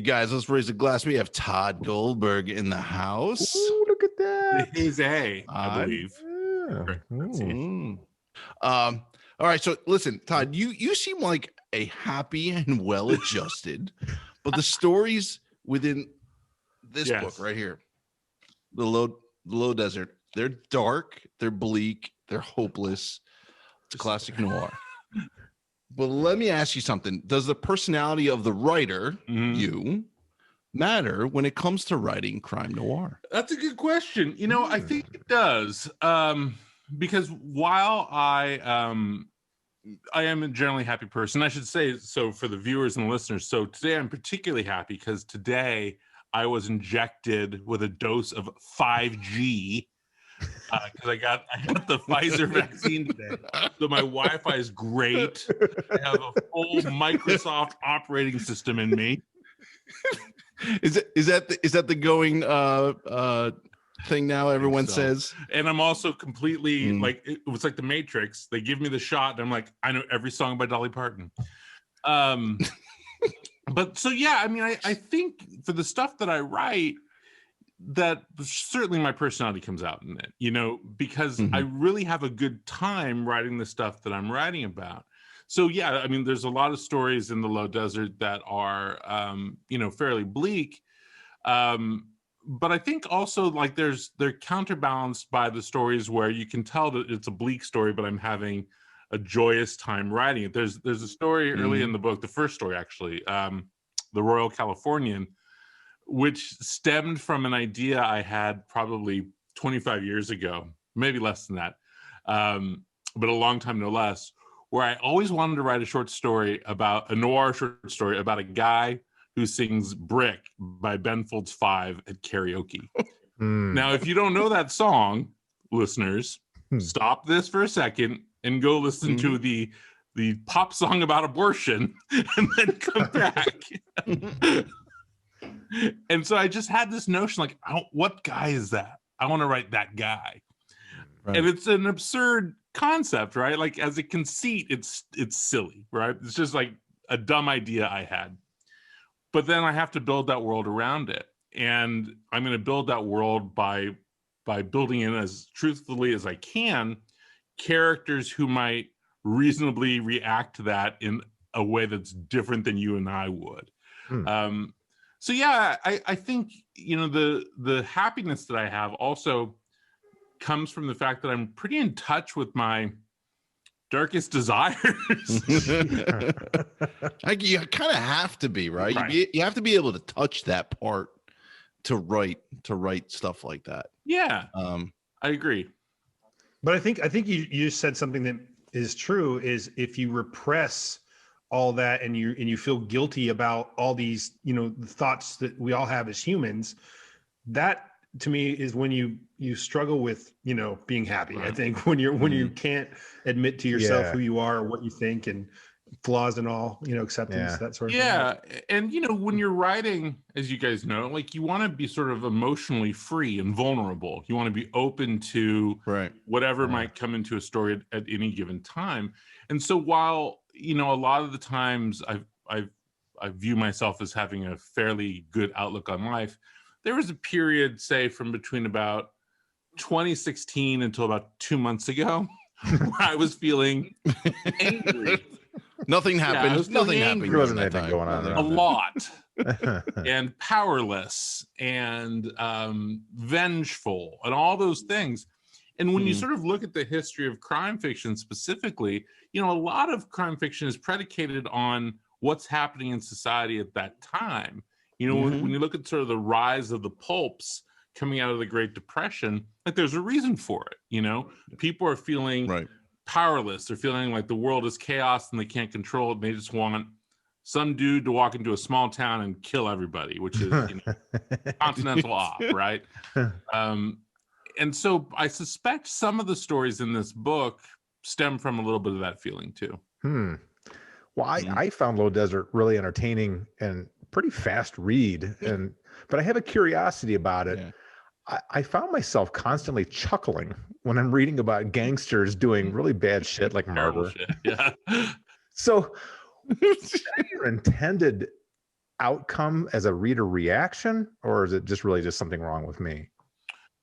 guys, let's raise a glass. We have Tod Goldberg in the house. Ooh, look at that. He's I believe. Yeah. All right, so listen, Tod, you seem like a happy and well-adjusted, but the stories within this book right here, the low desert, they're dark, they're bleak, they're hopeless. It's classic noir. But let me ask you something. Does the personality of the writer, you, matter when it comes to writing crime noir? That's a good question. You know, I think it does. Because while I am a generally happy person, I should say so for the viewers and listeners. So today I'm particularly happy because today I was injected with a dose of 5G because I got the Pfizer vaccine today. So my Wi-Fi is great. I have a full Microsoft operating system in me. Is that the going thing now? Everyone says. And I'm also completely like it was like the Matrix. They give me the shot, and I'm like, I know every song by Dolly Parton. But so yeah, I mean, I think for the stuff that I write, that certainly my personality comes out in it, you know, because I really have a good time writing the stuff that I'm writing about. So yeah, I mean, there's a lot of stories in the low desert that are, you know, fairly bleak. But I think also like they're counterbalanced by the stories where you can tell that it's a bleak story, but I'm having a joyous time writing it. There's a story early in the book, the first story actually, The Royal Californian, which stemmed from an idea I had probably 25 years ago, maybe less than that, but a long time no less, where I always wanted to write a short story about a noir short story about a guy who sings Brick by Ben Folds 5 at karaoke. Now, if you don't know that song, listeners, stop this for a second and go listen to the pop song about abortion and then come back. And so I just had this notion like, what guy is that? I want to write that guy. Right. And it's an absurd concept, right? Like as a conceit, it's silly, right? It's just like a dumb idea I had. But then I have to build that world around it. And I'm going to build that world by building in as truthfully as I can characters who might reasonably react to that in a way that's different than you and I would. So yeah, I think, you know, the happiness that I have also comes from the fact that I'm pretty in touch with my darkest desires. You kind of have to be, right? You have to be able to touch that part to write stuff like that. Yeah, I agree. But I think you said something that is true, is if you repress all that and you feel guilty about all these, you know, the thoughts that we all have as humans, that to me is when you struggle with, you know, being happy. Right. I think when you can't admit to yourself who you are or what you think and flaws and all, you know, acceptance, that sort of thing. Yeah. And you know, when you're writing, as you guys know, like you want to be sort of emotionally free and vulnerable. You want to be open to whatever might come into a story at any given time. And so while, you know, a lot of the times I view myself as having a fairly good outlook on life, there was a period, say, from between about 2016 until about 2 months ago, where I was feeling angry. Nothing happened. Nothing happened. There wasn't anything going on there. A lot. And powerless and vengeful and all those things. And when you sort of look at the history of crime fiction specifically, you know, a lot of crime fiction is predicated on what's happening in society at that time. You know, when you look at sort of the rise of the pulps coming out of the Great Depression, like there's a reason for it. You know, people are feeling powerless. They're feeling like the world is chaos and they can't control it. And they just want some dude to walk into a small town and kill everybody, which is, you know, continental op, right? And so I suspect some of the stories in this book stem from a little bit of that feeling too. Well, I found Low Desert really entertaining and pretty fast read, but I have a curiosity about it. I found myself constantly chuckling when I'm reading about gangsters doing really bad shit like murder. Yeah. So is that your intended outcome as a reader reaction, or is it just really just something wrong with me?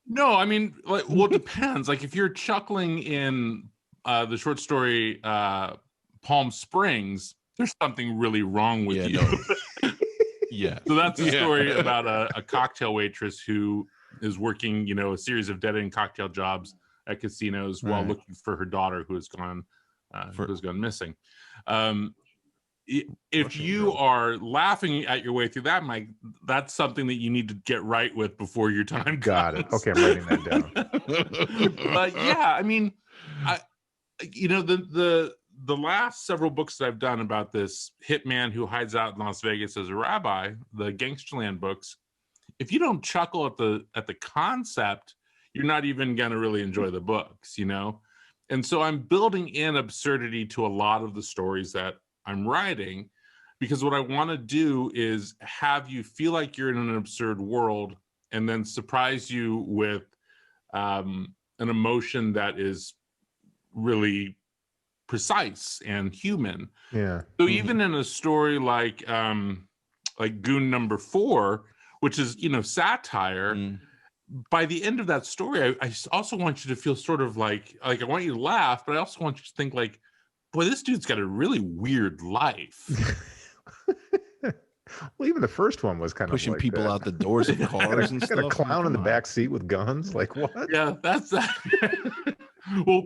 No, I mean, well, it depends. Like if you're chuckling in the short story Palm Springs, there's something really wrong with you. No. Yeah. So that's a story about a cocktail waitress who is working, you know, a series of dead-end cocktail jobs at casinos while looking for her daughter who has gone missing. If you are laughing at your way through that, Mike, that's something that you need to get right with before your time comes. Got it. Okay, I'm writing that down. But yeah, I mean, the last several books that I've done about this hitman who hides out in Las Vegas as a rabbi, the Gangsterland books, if you don't chuckle at the concept, you're not even going to really enjoy the books, you know? And so I'm building in absurdity to a lot of the stories that I'm writing, because what I want to do is have you feel like you're in an absurd world and then surprise you with an emotion that is really precise and human. Yeah. So even in a story like Goon Number 4, which is, you know, satire, by the end of that story, I also want you to feel sort of like I want you to laugh, but I also want you to think like, boy, this dude's got a really weird life. Well, even the first one was kind of pushing like people that. out the doors of cars and stuff. Got a clown in the back seat with guns. Like what? Yeah, that's that. Well,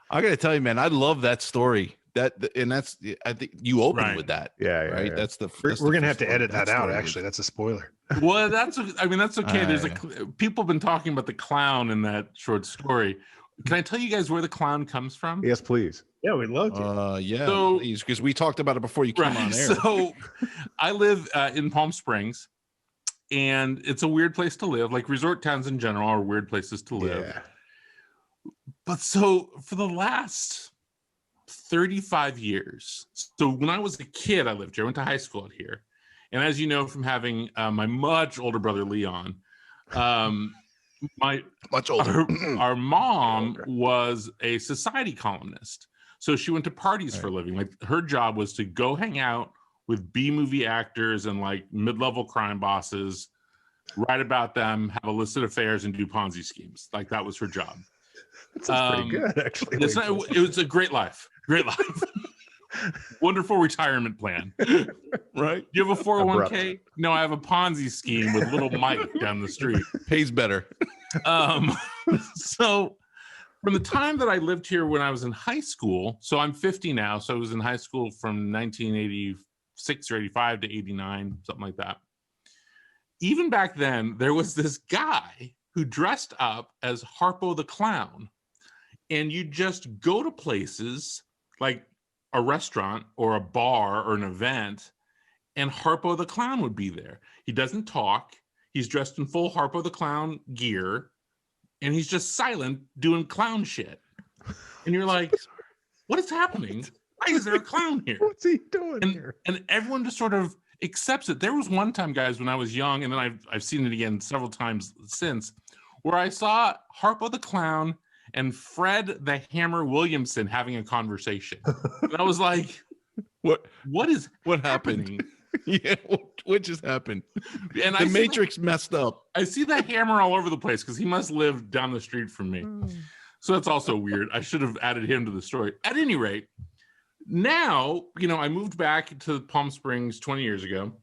I gotta tell you, man, I love that story. I think you opened with that. Yeah, right. Yeah. That's we're gonna have to edit that out. Actually, that's a spoiler. Well, that's okay. There's people have been talking about the clown in that short story. Can I tell you guys where the clown comes from? Yes, please. Yeah, we'd love to. Yeah, so, please, because we talked about it before you came on air. So I live in Palm Springs, and it's a weird place to live. Like resort towns in general are weird places to live. Yeah. But so for the last 35 years, so when I was a kid, I lived here. I went to high school out here. And as you know from having my much older brother, Leon, much older. Our mom was a society columnist. So she went to parties for a living. Like her job was to go hang out with B-movie actors and like mid-level crime bosses, write about them, have illicit affairs, and do Ponzi schemes. Like that was her job. That sounds pretty good, actually. It was a great life. Great life. Wonderful retirement plan. Right? You have a 401k? No, I have a Ponzi scheme with little Mike down the street. Pays better. So from the time that I lived here when I was in high school, so I'm 50 now, so I was in high school from 1986 or 85 to 89, something like that. Even back then, there was this guy who dressed up as Harpo the Clown, and you just go to places like a restaurant or a bar or an event, and Harpo the Clown would be there. He doesn't talk. He's dressed in full Harpo the Clown gear, and he's just silent doing clown shit. And you're like, what is happening? Why is there a clown here? What's he doing here? And everyone just sort of accepts it. There was one time, guys, when I was young, and then I've seen it again several times since, where I saw Harpo the Clown and Fred the Hammer Williamson having a conversation. And I was like, what happened? Yeah, what just happened? And the Matrix messed up. I see the Hammer all over the place because he must live down the street from me. So that's also weird. I should have added him to the story. At any rate, now, you know, I moved back to Palm Springs 20 years ago,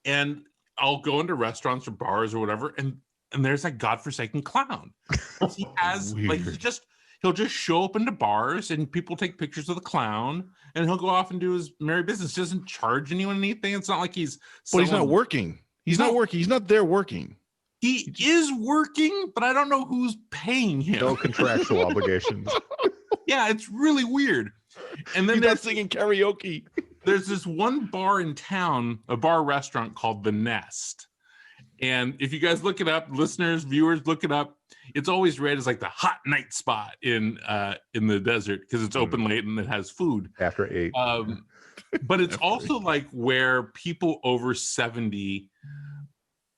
and I'll go into restaurants or bars or whatever, and there's that godforsaken clown. He has he'll just show up into bars and people take pictures of the clown, and he'll go off and do his merry business. He doesn't charge anyone anything. It's not like he's he's not working. He's not working. He's not there working. He is working, but I don't know who's paying him. No contractual obligations. Yeah, it's really weird. And then he's not singing karaoke. There's this one bar in town, a bar restaurant called The Nest. And if you guys look it up, listeners, viewers, look it up. It's always rated as like the hot night spot in the desert because it's open late and it has food after 8. But it's also like where people over 70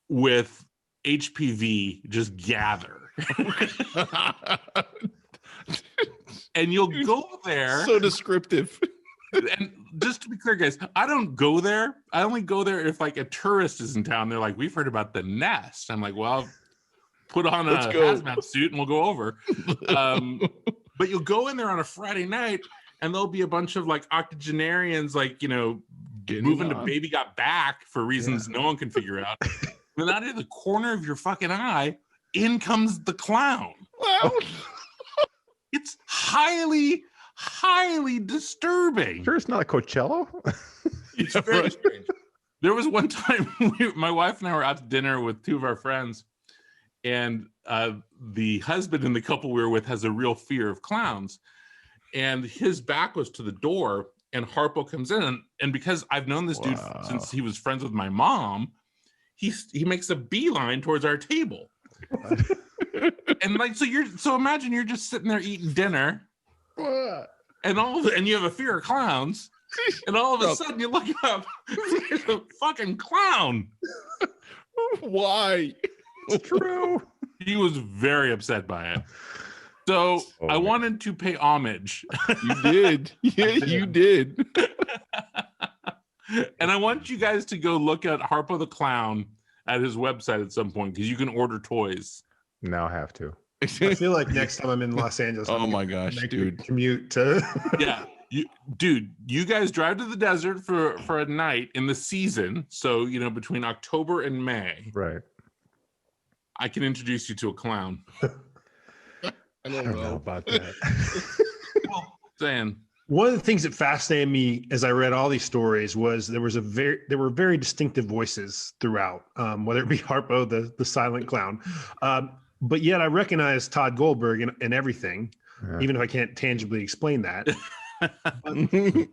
with HPV just gather. And you'll go there. So descriptive. And just to be clear, guys, I don't go there. I only go there if like a tourist is in town. They're like, we've heard about the nest. I'm like, well, put on a hazmat suit and we'll go over. But you'll go in there on a Friday night and there'll be a bunch of like octogenarians, like, you know, moving to Baby Got Back for reasons no one can figure out. And out of the corner of your fucking eye, in comes the clown. It's highly disturbing. Sure, it's not a Coachella. It's very strange. There was one time my wife and I were out to dinner with two of our friends, and the husband in the couple we were with has a real fear of clowns, and his back was to the door, and Harpo comes in, and because I've known this dude since he was friends with my mom, he makes a beeline towards our table. And like, so imagine you're just sitting there eating dinner, and you have a fear of clowns, and all of a sudden you look up, there's a fucking clown. Why? It's true. He was very upset by it. So I wanted to pay homage. You did. Yeah, you did. And I want you guys to go look at Harpo the Clown at his website at some point, because you can order toys. Now I have to. I feel like next time I'm in Los Angeles, oh my gosh, dude, commute to you guys drive to the desert for a night in the season, so you know, between October and May, right? I can introduce you to a clown. I don't know about that. Well, saying one of the things that fascinated me as I read all these stories was there were very distinctive voices throughout, whether it be Harpo, the silent clown, but yet I recognize Tod Goldberg in everything, even if I can't tangibly explain that.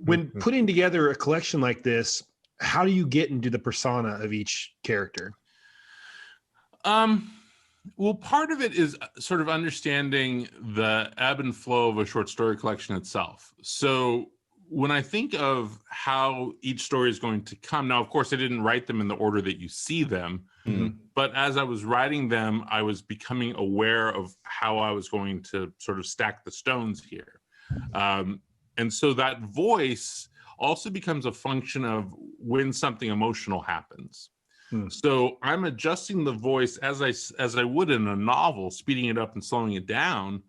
When putting together a collection like this, how do you get into the persona of each character? Well, part of it is sort of understanding the ebb and flow of a short story collection itself. So when I think of how each story is going to come, now, of course, I didn't write them in the order that you see them, but as I was writing them, I was becoming aware of how I was going to sort of stack the stones here. And so that voice also becomes a function of when something emotional happens. So I'm adjusting the voice as I would in a novel, speeding it up and slowing it down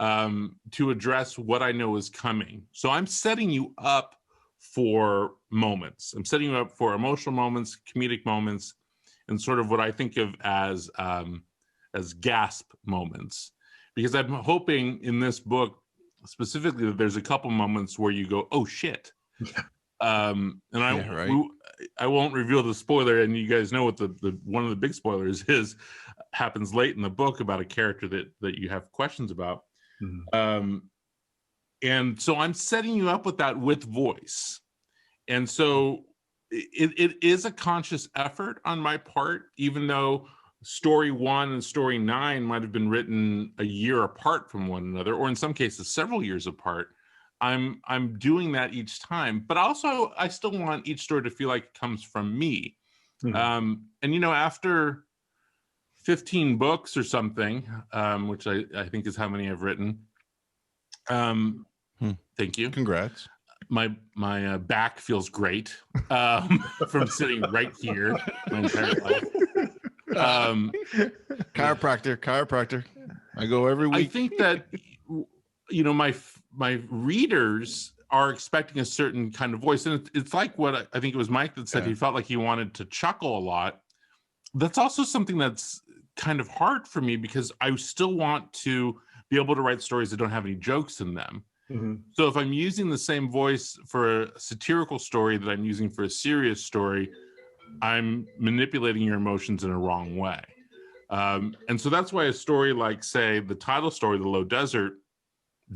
to address what I know is coming. So I'm setting you up for moments. I'm setting you up for emotional moments, comedic moments, and sort of what I think of as gasp moments. Because I'm hoping in this book specifically that there's a couple moments where you go, "Oh shit." And I won't reveal the spoiler, and you guys know what the one of the big spoilers is, happens late in the book about a character that you have questions about. And so I'm setting you up with that with voice. And so it is a conscious effort on my part, even though story 1 and story 9 might have been written a year apart from one another, or in some cases several years apart. I'm doing that each time, but also I still want each story to feel like it comes from me. And you know, after 15 books or something, which I think is how many I've written. Thank you. Congrats. My back feels great from sitting right here my entire life. Chiropractor. I go every week. I think that, you know, my readers are expecting a certain kind of voice, and it's like what I think it was Mike that said he felt like he wanted to chuckle a lot. That's also something that's kind of hard for me, because I still want to be able to write stories that don't have any jokes in them. So if I'm using the same voice for a satirical story that I'm using for a serious story, I'm manipulating your emotions in a wrong way. And so that's why a story like, say, the title story, The Low Desert,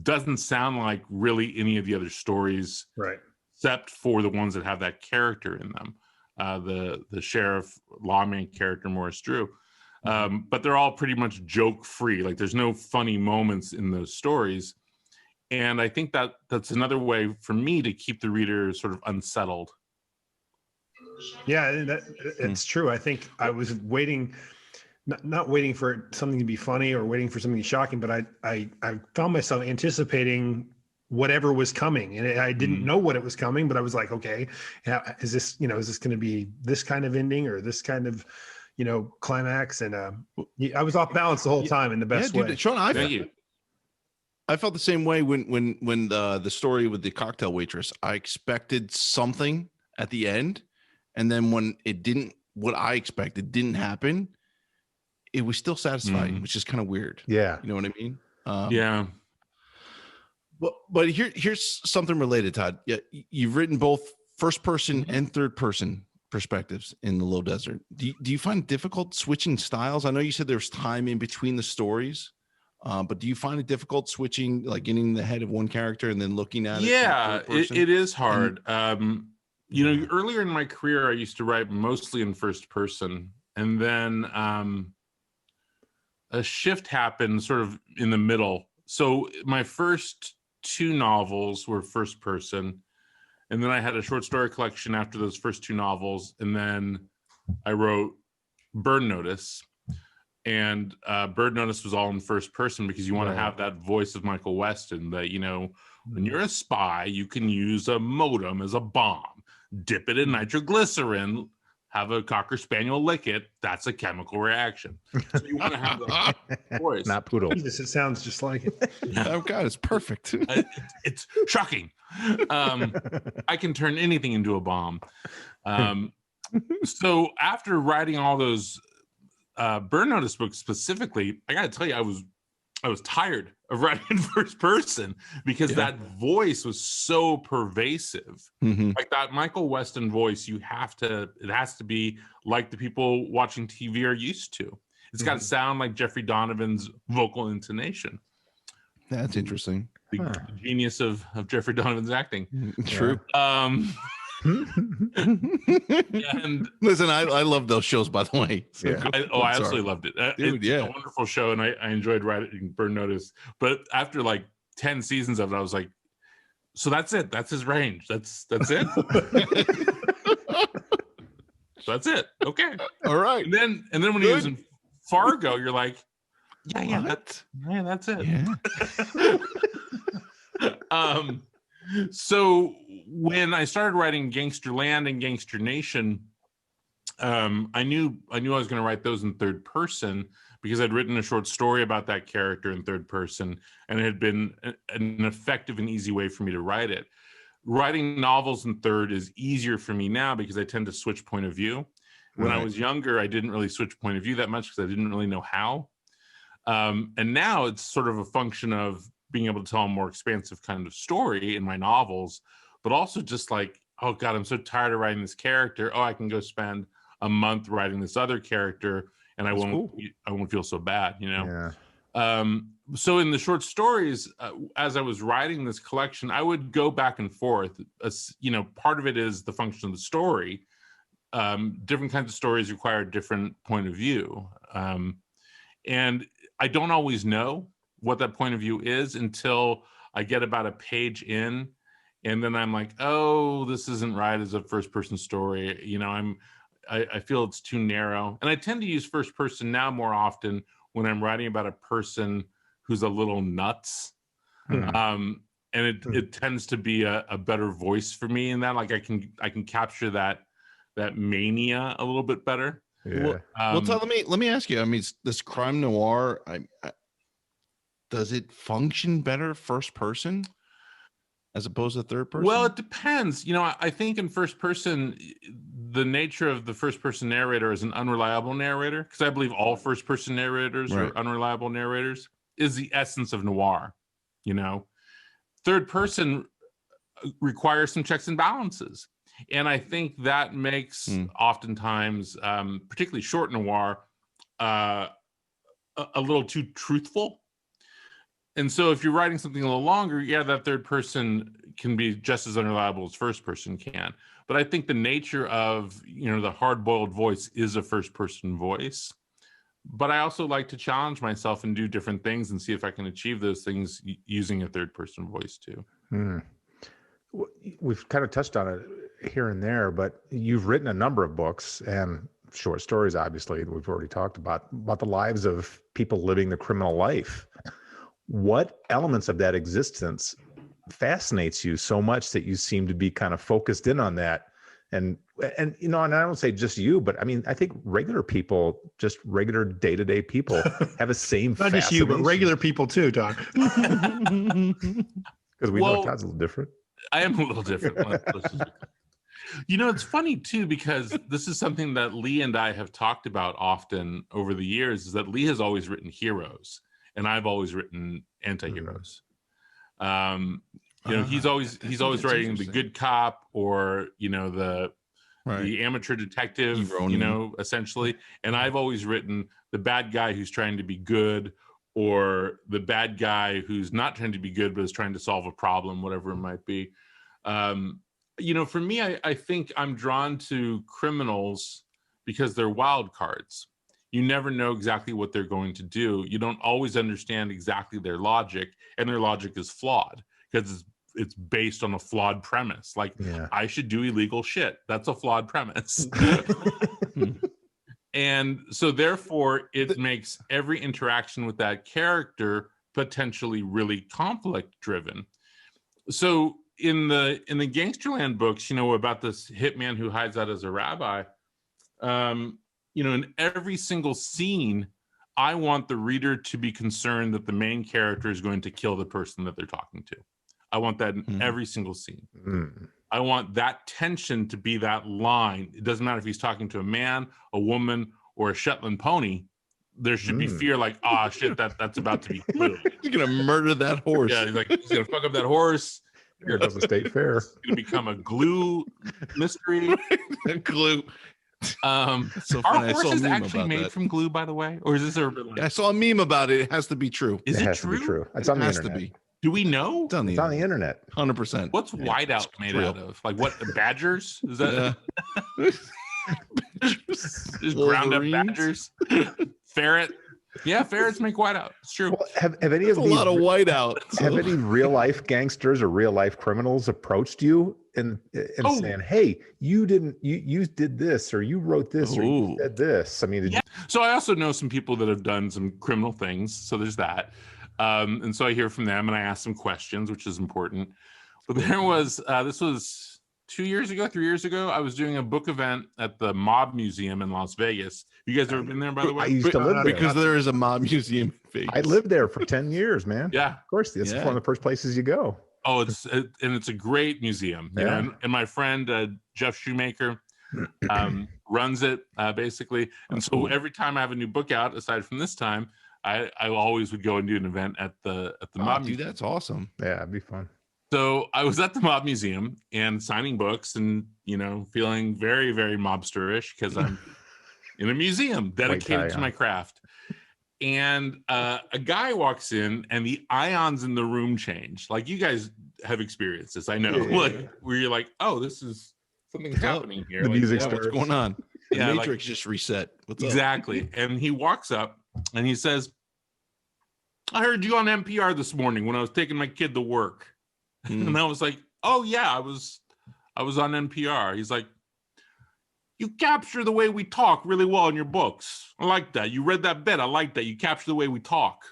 doesn't sound like really any of the other stories, right, except for the ones that have that character in them. The sheriff lawman character, Morris Drew. But they're all pretty much joke free. Like, there's no funny moments in those stories. And I think that that's another way for me to keep the reader sort of unsettled. Yeah, it's true. I think I was waiting, not waiting for something to be funny or waiting for something shocking, but I found myself anticipating whatever was coming, and I didn't know what it was coming, but I was like, okay, is this going to be this kind of ending or this kind of, climax? And I was off balance the whole time in the best way. Sean, I felt the same way when the story with the cocktail waitress. I expected something at the end, and then when it didn't, what I expected didn't happen, it was still satisfying, which is kind of weird. Yeah, you know what I mean? Yeah. But here's something related, Todd. Yeah, you've written both first person and third person perspectives in the Low Desert. Do you find it difficult switching styles? I know you said there's time in between the stories, but do you find it difficult switching, like getting in the head of one character and then looking at it? Yeah, it is hard. Earlier in my career, I used to write mostly in first person, and then a shift happened sort of in the middle. So my first 2 novels were first person, and then I had a short story collection after those first 2 novels, and then I wrote Bird Notice, and Bird Notice was all in first person because you want to have that voice of Michael Weston that, when you're a spy, you can use a modem as a bomb, dip it in nitroglycerin, have a Cocker Spaniel lick it. That's a chemical reaction. So you want to have the voice. Not poodle. Jesus, it sounds just like it. Oh God, it's perfect. It's shocking. I can turn anything into a bomb. So after writing all those Burn Notice books specifically, I got to tell you, I was tired of writing in first person because that voice was so pervasive. Like that Michael Weston voice, it has to be like the people watching TV are used to. It's got to sound like Jeffrey Donovan's vocal intonation. That's interesting. The genius of Jeffrey Donovan's acting. True. And listen, I love those shows, by the way. So I absolutely loved it. Dude, it's a wonderful show, and I enjoyed writing Burn Notice. But after like 10 seasons of it, I was like, so that's it. That's his range. That's it. That's it. Okay. All right. And then when he was in Fargo, you're like, that's it. Yeah. So when I started writing Gangsterland and Gangster Nation, I knew I was going to write those in third person because I'd written a short story about that character in third person, and it had been an effective and easy way for me to write it. Writing novels in third is easier for me now because I tend to switch point of view. When I was younger, I didn't really switch point of view that much because I didn't really know how. And now it's sort of a function of being able to tell a more expansive kind of story in my novels, but also just like, oh God, I'm so tired of writing this character. Oh, I can go spend a month writing this other character, and I won't feel so bad, So in the short stories, as I was writing this collection, I would go back and forth. Part of it is the function of the story. Different kinds of stories require a different point of view, and I don't always know what that point of view is until I get about a page in, and then I'm like, oh, this isn't right as a first person story. I feel it's too narrow, and I tend to use first person now more often when I'm writing about a person who's a little nuts. And it tends to be a better voice for me in that, like I can capture that mania a little bit better. Well, Todd, let me ask you. I mean, this crime noir, does it function better first person as opposed to third person? Well, it depends. I think in first person, the nature of the first person narrator is an unreliable narrator, because I believe all first person narrators are unreliable narrators, is the essence of noir. Third person requires some checks and balances. And I think that makes oftentimes, particularly short noir, a little too truthful. And so if you're writing something a little longer, that third person can be just as unreliable as first person can. But I think the nature of, the hard-boiled voice is a first person voice. But I also like to challenge myself and do different things and see if I can achieve those things using a third person voice too. We've kind of touched on it here and there, but you've written a number of books and short stories, obviously, that we've already talked about the lives of people living the criminal life. What elements of that existence fascinates you so much that you seem to be kind of focused in on that. And you know, and I don't say just you, but I mean, I think regular people, just regular day-to-day people, have the same not just you, but regular people too, Todd. Because we know Todd's a little different. I am a little different. You know, it's funny too, because this is something that Lee and I have talked about often over the years, is that Lee has always written heroes and I've always written anti-heroes. You know, he's always writing the good cop, or, you know, the amateur detective, you know, essentially. And I've always written the bad guy who's trying to be good, or the bad guy who's not trying to be good, but is trying to solve a problem, whatever it might be. You know, for me, I think I'm drawn to criminals because they're wild cards. You never know exactly what they're going to do. You don't always understand exactly their logic, and their logic is flawed because it's based on a flawed premise. Like, I should do illegal shit. That's a flawed premise. And so therefore it makes every interaction with that character potentially really conflict driven. So in the Gangsterland books, you know, about this hitman who hides out as a rabbi, you know, in every single scene, I want the reader to be concerned that the main character is going to kill the person that they're talking to. I want that in every single scene. I want that tension to be that line. It doesn't matter if he's talking to a man, a woman, or a Shetland pony. There should be fear, like, ah, shit, that's about to be killed. He's gonna murder that horse. Yeah, he's gonna fuck up that horse. Here goes the state fair. It's gonna become a glue mystery. Glue. So are horses actually made from glue, by the way, or is this a? I saw a meme about it. It has to be true. Is it has true? To be true. It's on the internet. To be. Do we know? It's on the internet. 100%. What's whiteout made out of? Like what? Badgers? Is that? Just ground up badgers. Ferret. Yeah, ferrets make whiteout. It's true. Well, have any That's of these a lot of whiteout? Have any real life gangsters or real life criminals approached you and saying, "Hey, you did this, or you wrote this, or you said this"? I mean, so I also know some people that have done some criminal things. So there's that, and so I hear from them and I ask them questions, which is important. But there was this was 3 years ago, I was doing a book event at the Mob Museum in Las Vegas. You guys ever been there, by the way? I used to live there. Because there is a mob museum in Vegas. I lived there for 10 years, man. Yeah. Of course. It's one of the first places you go. Oh, it's a great museum. You know, and my friend, Jeff Shoemaker, runs it basically. And so every time I have a new book out, aside from this time, I always would go and do an event at the Mob Museum. That's awesome. Yeah, it'd be fun. So I was at the Mob Museum and signing books and, you know, feeling very, very mobsterish because I'm in a museum dedicated to my craft. And a guy walks in and the ions in the room change. Like, you guys have experienced this, I know. Like, where you're like, oh, this is something's happening here. The like, music starts. What's going on? The Yeah, Matrix just reset. What's exactly. And he walks up and he says, I heard you on NPR this morning when I was taking my kid to work. And I was like, oh yeah, I was on NPR. He's like, you capture the way we talk really well in your books. I like that. You read that bit. I like that. You capture the way we talk.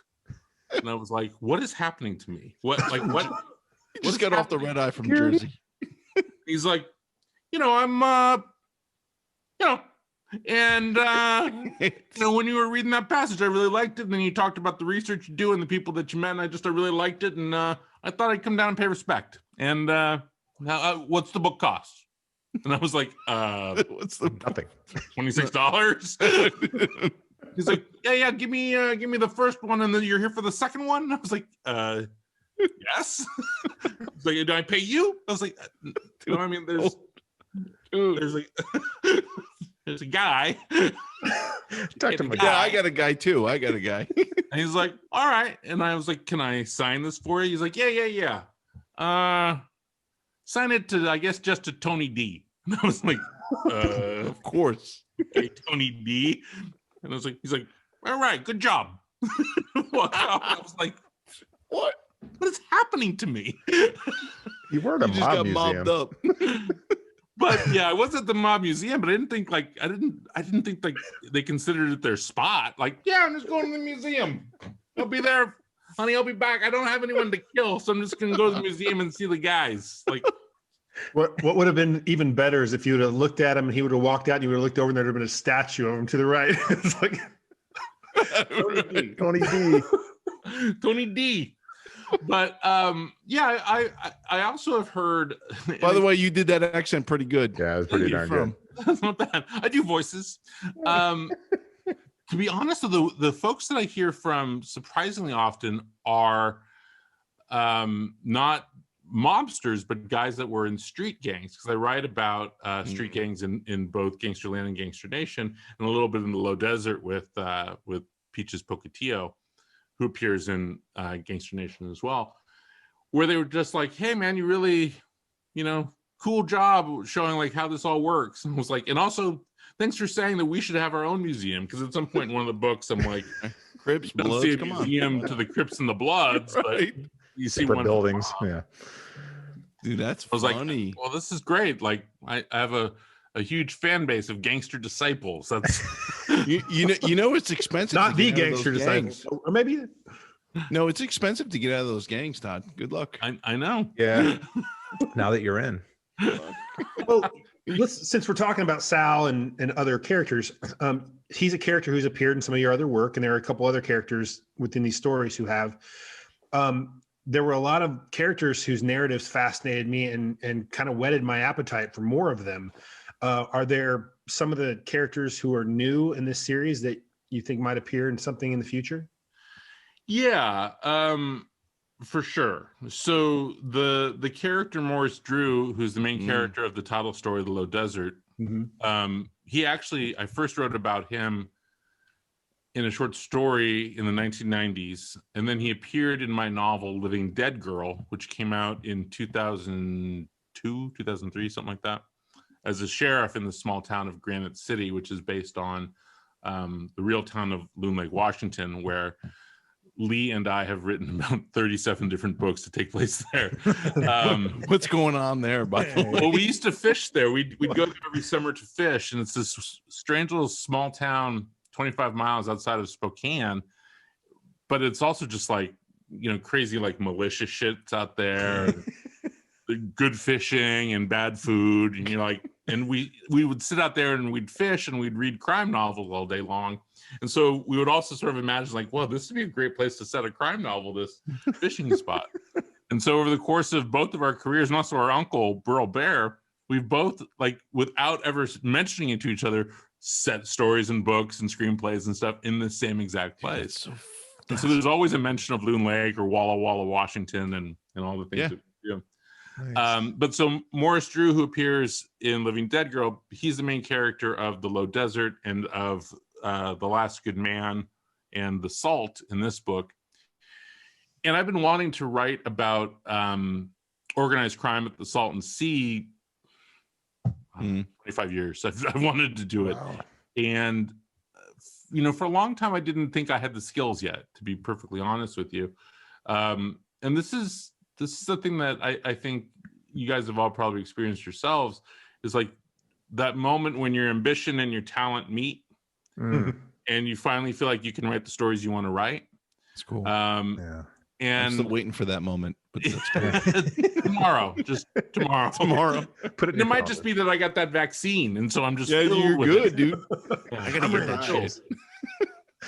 And I was like, what is happening to me? What? You just got off the red eye from Jersey. He's like, you know, I'm you know, and you know, when you were reading that passage, I really liked it. And then you talked about the research you do and the people that you met, and I really liked it. And I thought I'd come down and pay respect. And now, what's the book cost? And I was like, what's the nothing? $26. He's like, yeah, give me the first one, and then you're here for the second one. And I was like, yes. He's like, do I pay you? I was like, you know, I mean, there's like there's a guy. Talk to my guy. Yeah, I got a guy too. And he's like, all right. And I was like, can I sign this for you? He's like, yeah. Sign it to, I guess, just to Tony D. And I was like, of course. Hey, Tony D. And he's like, all right, good job. Walk off. I was like, what is happening to me? You were at a mob museum. Mobbed up. But yeah, I was at the Mob Museum, but I didn't think like they considered it their spot. Like, yeah, I'm just going to the museum. I'll be there honey, I'll be back. I don't have anyone to kill, so I'm just gonna go to the museum and see the guys. Like, what would have been even better is if you would have looked at him and he would have walked out and you would have looked over and there would have been a statue of him to the right. It's like Tony D. But yeah, I also have heard. By the way, you did that accent pretty good. Yeah, it was pretty darn good. That's not bad. I do voices. To be honest, the folks that I hear from surprisingly often are not mobsters, but guys that were in street gangs, because I write about street gangs in both Gangsterland and Gangster Nation, and a little bit in the Low Desert with Peaches Pocatio, who appears in Gangster Nation as well, where they were just like, hey man, you really, cool job showing like how this all works. And I was like, and also thanks for saying that we should have our own museum, because at some point in one of the books I'm like, Crips, Bloods, see a museum to the Crips and the Bloods, right. But you see separate one buildings. Yeah, dude, that's I was funny. like, well, this is great. Like I have a huge fan base of gangster disciples. That's you know it's expensive. Not the gangster disciples, or maybe. No, it's expensive to get out of those gangs, Todd. Good luck. I know. yeah. Now that you're in. Well, since we're talking about Sal and other characters, he's a character who's appeared in some of your other work, and there are a couple other characters within these stories who have. There were a lot of characters whose narratives fascinated me and kind of whetted my appetite for more of them. Are there some of the characters who are new in this series that you think might appear in something in the future? Yeah, for sure. So the character Morris Drew, who's the main character of the title story, The Low Desert, he actually, I first wrote about him in a short story in the 1990s, and then he appeared in my novel Living Dead Girl, which came out in 2002, 2003, something like that, as a sheriff in the small town of Granite City, which is based on the real town of Loon Lake, Washington, where Lee and I have written about 37 different books to take place there. What's going on there, by the way? Well, we used to fish there. We'd go there every summer to fish, and it's this strange little small town 25 miles outside of Spokane, but it's also just like, crazy like militia shit's out there, good fishing and bad food, and you're like, and we would sit out there and we'd fish and we'd read crime novels all day long. And so we would also sort of imagine like, well, this would be a great place to set a crime novel, this fishing spot. And so over the course of both of our careers, and also our uncle Burl Bear, we've both, like, without ever mentioning it to each other, set stories and books and screenplays and stuff in the same exact place. And so there's always a mention of Loon Lake or Walla Walla, Washington, and all the things that we do. Nice. But so Morris Drew, who appears in Living Dead Girl, he's the main character of The Low Desert and of The Last Good Man and The Salt in this book. And I've been wanting to write about organized crime at the Salton Sea 25 years. I've wanted to do it. Wow. And, for a long time, I didn't think I had the skills yet, to be perfectly honest with you. And this is the thing that I think you guys have all probably experienced yourselves, is like that moment when your ambition and your talent meet and you finally feel like you can write the stories you want to write. It's cool. Yeah. And I'm still waiting for that moment, but that's tomorrow. Tomorrow. It might just be that I got that vaccine, and so I'm just you're good, dude. I gotta get that shit.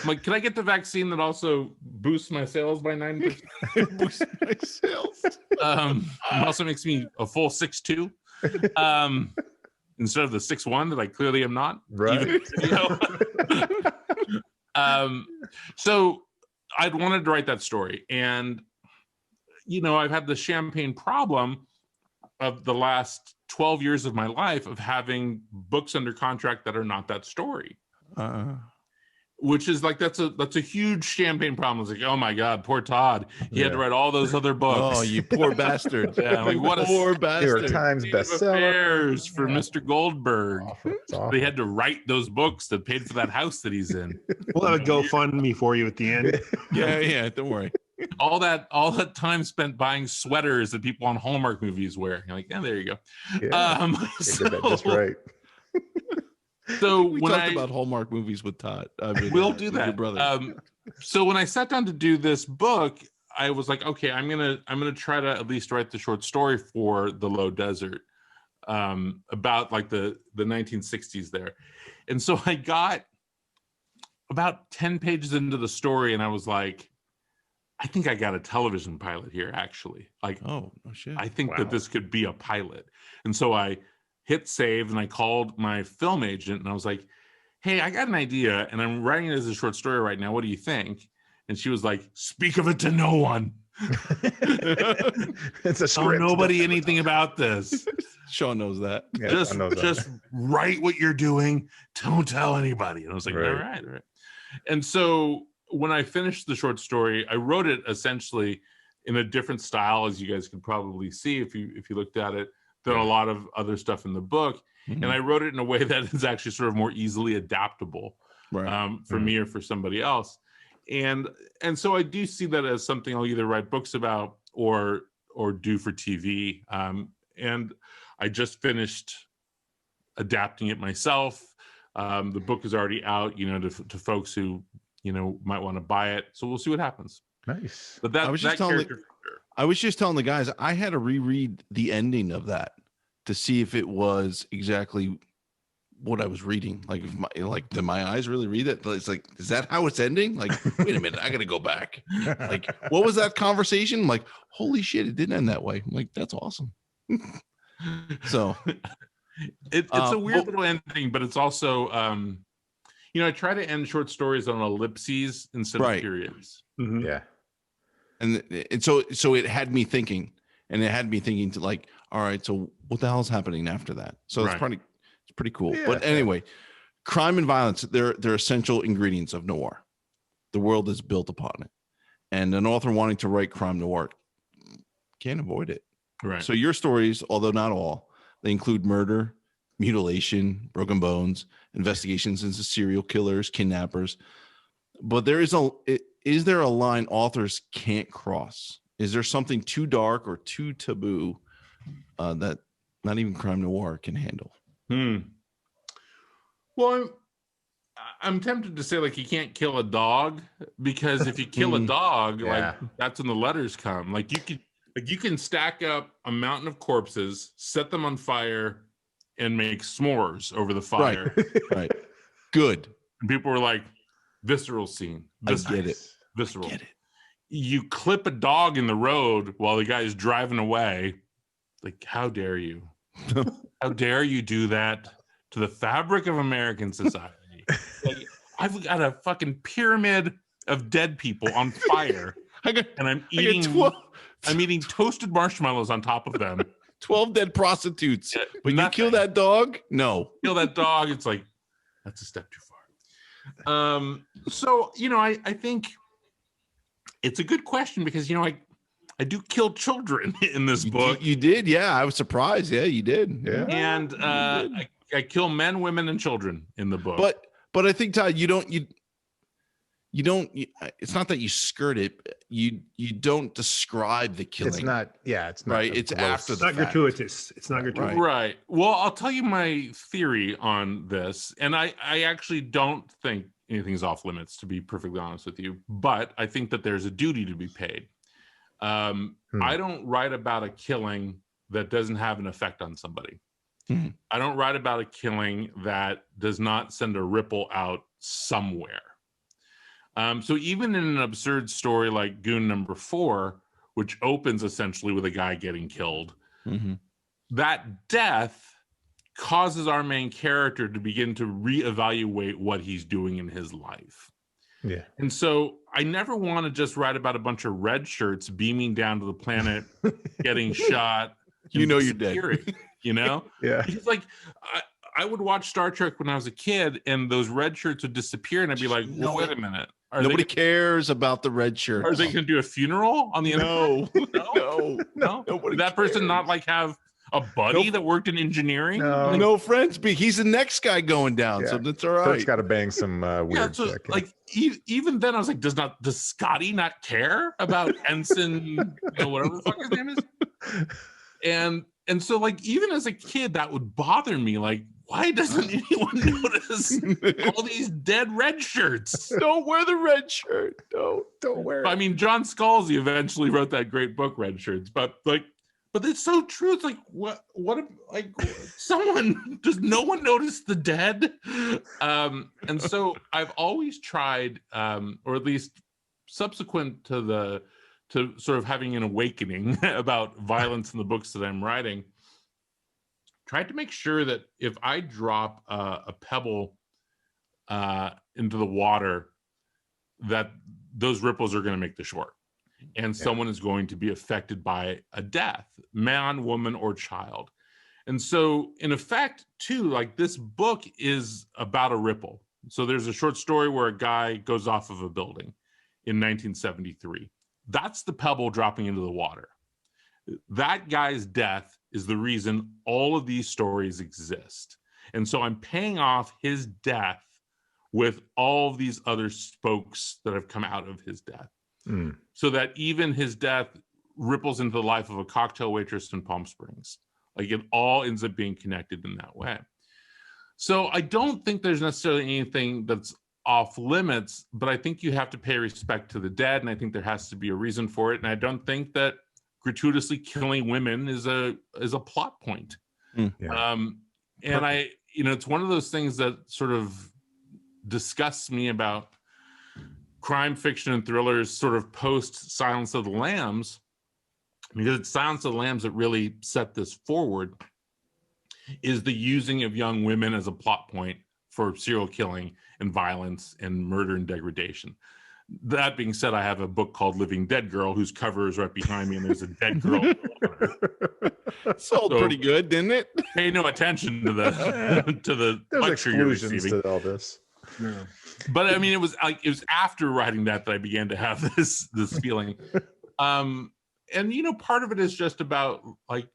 I'm like, can I get the vaccine that also boosts my sales by 9%? Boosts my sales. It also makes me a full 6'2", instead of the 6'1" that I clearly am not. Right. So I'd wanted to write that story, and I've had the champagne problem of the last 12 years of my life of having books under contract that are not that story. Which is like, that's a huge champagne problem. It's like, oh my God, poor Todd. He had to write all those other books. Oh, you poor bastard. Yeah, like, what a poor bastard. New York Times bestseller for Mr. Goldberg. Awful. They had to write those books that paid for that house that he's in. We'll have a GoFundMe for you at the end. Yeah, don't worry. All that time spent buying sweaters that people on Hallmark movies wear. You're like, yeah, there you go. Yeah, did that just right. So we talked about Hallmark movies with Todd. We'll do that. Your brother. So when I sat down to do this book, I was like, okay, I'm gonna try to at least write the short story for the Low Desert, about like the 1960s there. And so I got about 10 pages into the story, and I was like, I think I got a television pilot here, actually. Like, oh shit. I think that this could be a pilot. And so I hit save and I called my film agent and I was like, hey, I got an idea and I'm writing it as a short story right now. What do you think? And she was like, speak of it to no one. It's a script. Tell nobody anything about this. Sean knows that. Yeah, just write what you're doing. Don't tell anybody. And I was like, all right. And so when I finished the short story, I wrote it essentially in a different style, as you guys could probably see if you looked at it, than a lot of other stuff in the book. And I wrote it in a way that is actually sort of more easily adaptable for me or for somebody else. And so I do see that as something I'll either write books about or do for TV. And I just finished adapting it myself. The book is already out, to folks who, might want to buy it. So we'll see what happens. Nice. But I was just telling the guys, I had to reread the ending of that to see if it was exactly what I was reading. Like, did my eyes really read it? It's like, is that how it's ending? Like, wait a minute, I got to go back. Like, what was that conversation? I'm like, holy shit, it didn't end that way. I'm like, that's awesome. So it's a weird little ending, but it's also, I try to end short stories on ellipses instead of periods. Mm-hmm. Yeah. And so it had me thinking, to like, all right, so what the hell is happening after that? So it's pretty cool. Yeah. But anyway, crime and violence, they're essential ingredients of noir. The world is built upon it. And an author wanting to write crime noir can't avoid it. Right. So your stories, although not all, they include murder, mutilation, broken bones, investigations into serial killers, kidnappers. But is there a line authors can't cross? Is there something too dark or too taboo that not even crime noir can handle? Well, I'm tempted to say, like, you can't kill a dog, because if you kill a dog, like, that's when the letters come. Like, you can stack up a mountain of corpses, set them on fire, and make s'mores over the fire. Right. Good. And people were like, visceral scene. I get it. Visceral. I get it. You clip a dog in the road while the guy is driving away. Like, how dare you? How dare you do that to the fabric of American society? Like, I've got a fucking pyramid of dead people on fire, and I'm eating toasted marshmallows on top of them. 12 dead prostitutes. Yeah, but you kill that dog? No. Kill that dog, it's like, that's a step too far. So, I think it's a good question, because, I do kill children in this book. You did? Yeah, I was surprised. Yeah, you did. Yeah. And I kill men, women, and children in the book. But I think, Todd, you don't it's not that you skirt it, you don't describe the killing. It's not right. It's after the fact. Gratuitous. It's not gratuitous. Right. Well, I'll tell you my theory on this, and I actually don't think anything's off limits, to be perfectly honest with you, but I think that there's a duty to be paid. I don't write about a killing that doesn't have an effect on somebody. I don't write about a killing that does not send a ripple out somewhere. So even in an absurd story like Goon number 4, which opens essentially with a guy getting killed, that death causes our main character to begin to reevaluate what he's doing in his life. Yeah. And so I never want to just write about a bunch of red shirts beaming down to the planet, getting shot. You're dead. Yeah. Because, like, I would watch Star Trek when I was a kid, and those red shirts would disappear, and I'd be like, well, wait a minute. Nobody cares about the red shirts. Are they going to do a funeral on the No. Did that person not, like, have a buddy that worked in engineering? No friends. He's the next guy going down, so that's all right. Kurt's got to bang some weird so, like, even then, I was like, does Scotty not care about Ensign, whatever the fuck his name is? And so, like, even as a kid, that would bother me. Like, why doesn't anyone notice all these dead red shirts? Don't wear the red shirt. Don't wear it. I mean, John Scalzi eventually wrote that great book, Red Shirts, but it's so true. It's like, someone, does no one notice the dead? And so I've always tried, or at least subsequent to sort of having an awakening about violence in the books that I'm writing, tried to make sure that if I drop a pebble into the water, that those ripples are going to make the shore, and someone is going to be affected by a death, man, woman, or child. And so in effect too, like, this book is about a ripple. So there's a short story where a guy goes off of a building in 1973. That's the pebble dropping into the water. That guy's death is the reason all of these stories exist. And so I'm paying off his death with all of these other spokes that have come out of his death. So that even his death ripples into the life of a cocktail waitress in Palm Springs. Like, it all ends up being connected in that way. So I don't think there's necessarily anything that's off limits, but I think you have to pay respect to the dead, and I think there has to be a reason for it. And I don't think that gratuitously killing women is a plot point. And it's one of those things that sort of disgusts me about crime fiction and thrillers sort of post Silence of the Lambs, because it's Silence of the Lambs that really set this forward, is the using of young women as a plot point for serial killing and violence and murder and degradation. That being said, I have a book called Living Dead Girl, whose cover is right behind me, and there's a dead girl. Sold pretty good, didn't it? Pay no attention to the There's lecture you're receiving. to all this. Yeah. But I mean, it was after writing that I began to have this feeling. And part of it is just about, like,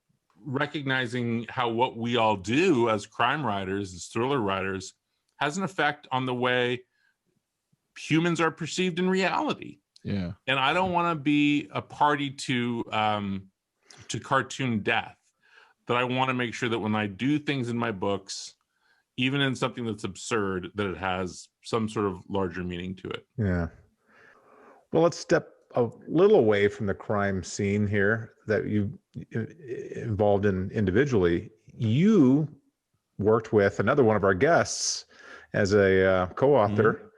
recognizing how what we all do as crime writers, as thriller writers, has an effect on the way humans are perceived in reality. Yeah. And I don't want to be a party to cartoon death. That I want to make sure that when I do things in my books, even in something that's absurd, that it has some sort of larger meaning to it. Yeah. Well, let's step a little away from the crime scene here that you involved in individually. You worked with another one of our guests as a co-author,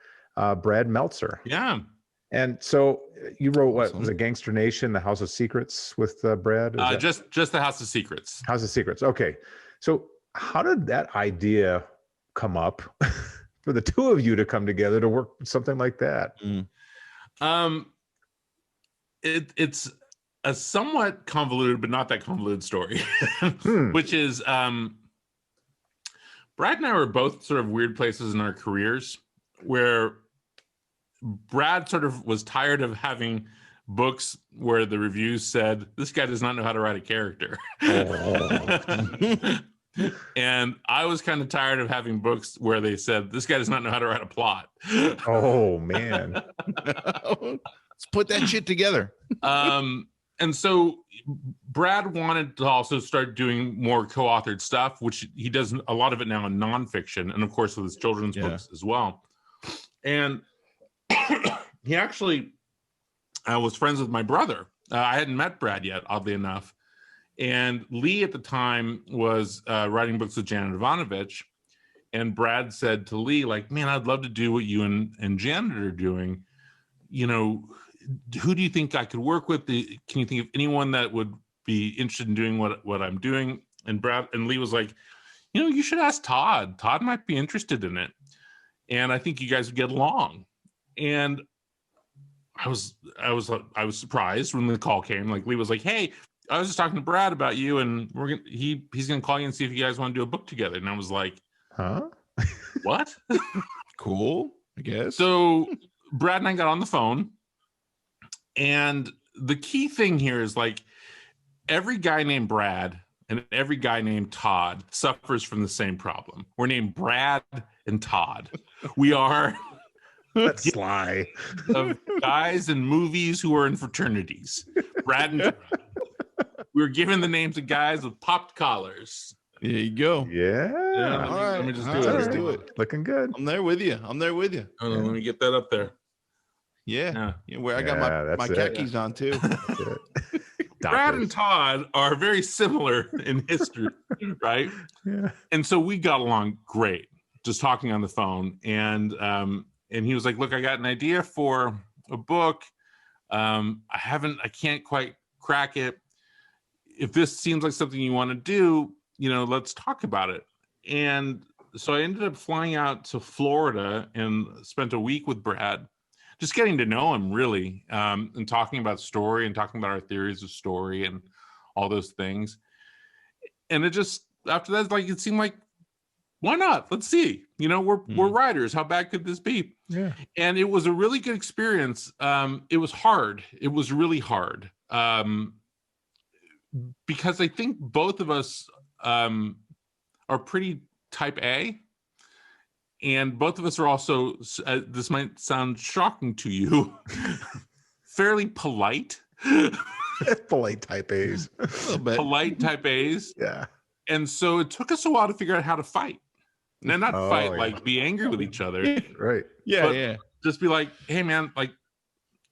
Brad Meltzer. Yeah. And so you wrote, what was it, Gangster Nation, The House of Secrets with Brad? Just The House of Secrets. House of Secrets. Okay. So how did that idea come up for the two of you to come together to work something like that? It's a somewhat convoluted, but not that convoluted story, which is Brad and I were both sort of weird places in our careers where Brad sort of was tired of having books where the reviews said, this guy does not know how to write a character. And I was kind of tired of having books where they said, this guy does not know how to write a plot. Oh, man. Let's put that shit together. And so Brad wanted to also start doing more co-authored stuff, which he does a lot of it now in nonfiction, and of course with his children's books as well. And he actually was friends with my brother. I hadn't met Brad yet, oddly enough. And Lee at the time was writing books with Janet Ivanovich. And Brad said to Lee, like, man, I'd love to do what you and Janet are doing. You know, who do you think I could work with? Can you think of anyone that would be interested in doing what I'm doing? And Lee was like, you know, you should ask Tod. Tod might be interested in it. And I think you guys would get along. And I was surprised when the call came. Like, Lee was like, hey, I was just talking to Brad about you, and he's gonna call you and see if you guys want to do a book together. And I was like, huh? What? Cool, I guess. So Brad and I got on the phone, and the key thing here is, like, every guy named Brad and every guy named Tod suffers from the same problem. We're named Brad and Tod. We are that's sly of guys in movies who are in fraternities. Brad and Tod. We were given the names of guys with popped collars. There you go. Yeah. All right. Let me just do it. Looking good. I'm there with you. Hold on, let me get that up there. Yeah. Where I got my khakis on too. Brad and Todd are very similar in history, right? Yeah. And so we got along great, just talking on the phone. And he was like, "Look, I got an idea for a book. I can't quite crack it. If this seems like something you want to do, let's talk about it." And so I ended up flying out to Florida and spent a week with Brad, just getting to know him really, and talking about story and talking about our theories of story and all those things. And it just, after that, like, it seemed like, why not? Let's see. We're writers. How bad could this be? Yeah. And it was a really good experience. It was hard. It was really hard. Because I think both of us are pretty type A. And both of us are also, this might sound shocking to you, fairly polite. Polite type A's. A little bit. Polite type A's. Yeah. And so it took us a while to figure out how to fight. And not fight, like be angry with each other. Right. Yeah. Just be like, hey, man, like,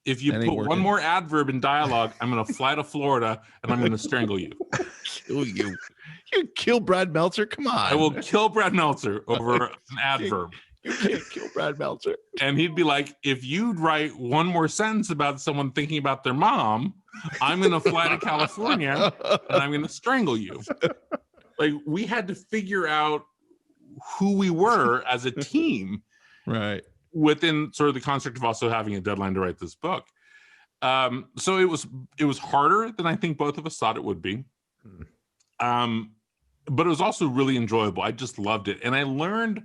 if you put one more adverb in dialogue, I'm going to fly to Florida and I'm going to strangle you. You kill Brad Meltzer? Come on. I will kill Brad Meltzer over an adverb. You can't kill Brad Meltzer. And he'd be like, if you'd write one more sentence about someone thinking about their mom, I'm going to fly to California and I'm going to strangle you. Like, we had to figure out who we were as a team. Right. Within sort of the construct of also having a deadline to write this book. So it was harder than I think both of us thought it would be. But it was also really enjoyable. I just loved it. And I learned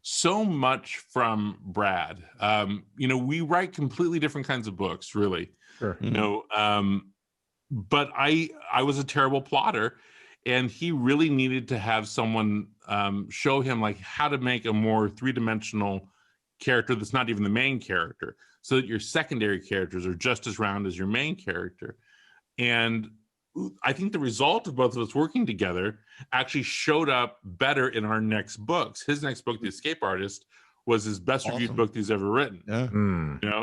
so much from Brad. We write completely different kinds of books, really. Sure. But I was a terrible plotter, and he really needed to have someone show him like how to make a more three-dimensional character that's not even the main character, so that your secondary characters are just as round as your main character. And I think the result of both of us working together actually showed up better in our next books. His next book, The Escape Artist, was his best reviewed book he's ever written. Yeah.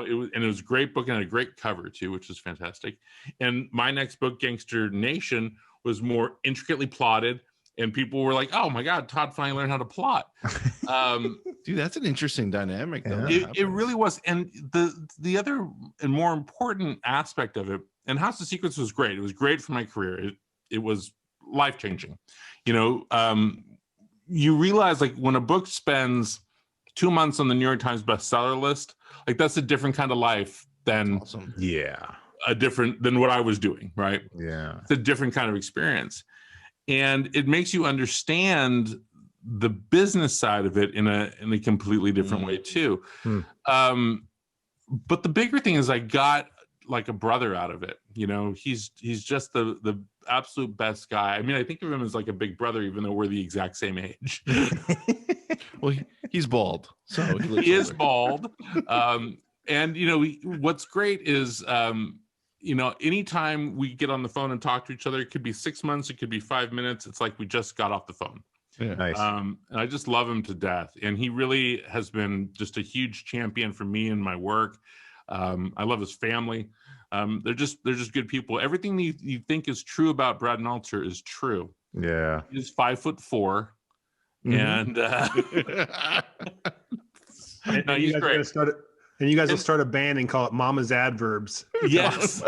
It was a great book and a great cover too, which was fantastic. And my next book, Gangster Nation, was more intricately plotted. And people were like, "Oh my God, Todd finally learned how to plot." Dude, that's an interesting dynamic. Though. It really was. And the other and more important aspect of it, and House of Secrets was great. It was great for my career. It was life-changing. You realize, like, when a book spends 2 months on the New York Times bestseller list, like, that's a different kind of life than than what I was doing, right? Yeah. It's a different kind of experience. And it makes you understand the business side of it in a completely different way too. But the bigger thing is I got like a brother out of it. He's just the absolute best guy. I mean, I think of him as like a big brother, even though we're the exact same age. Well, he's bald, so he is bald. And what's great is anytime we get on the phone and talk to each other, it could be 6 months, it could be 5 minutes. It's like we just got off the phone. Yeah. Nice. And I just love him to death. And he really has been just a huge champion for me and my work. I love his family. They're just good people. Everything you think is true about Brad Meltzer is true. Yeah. He's 5'4", and no, he's great. And you guys will start a band and call it Mama's Adverbs. Yes.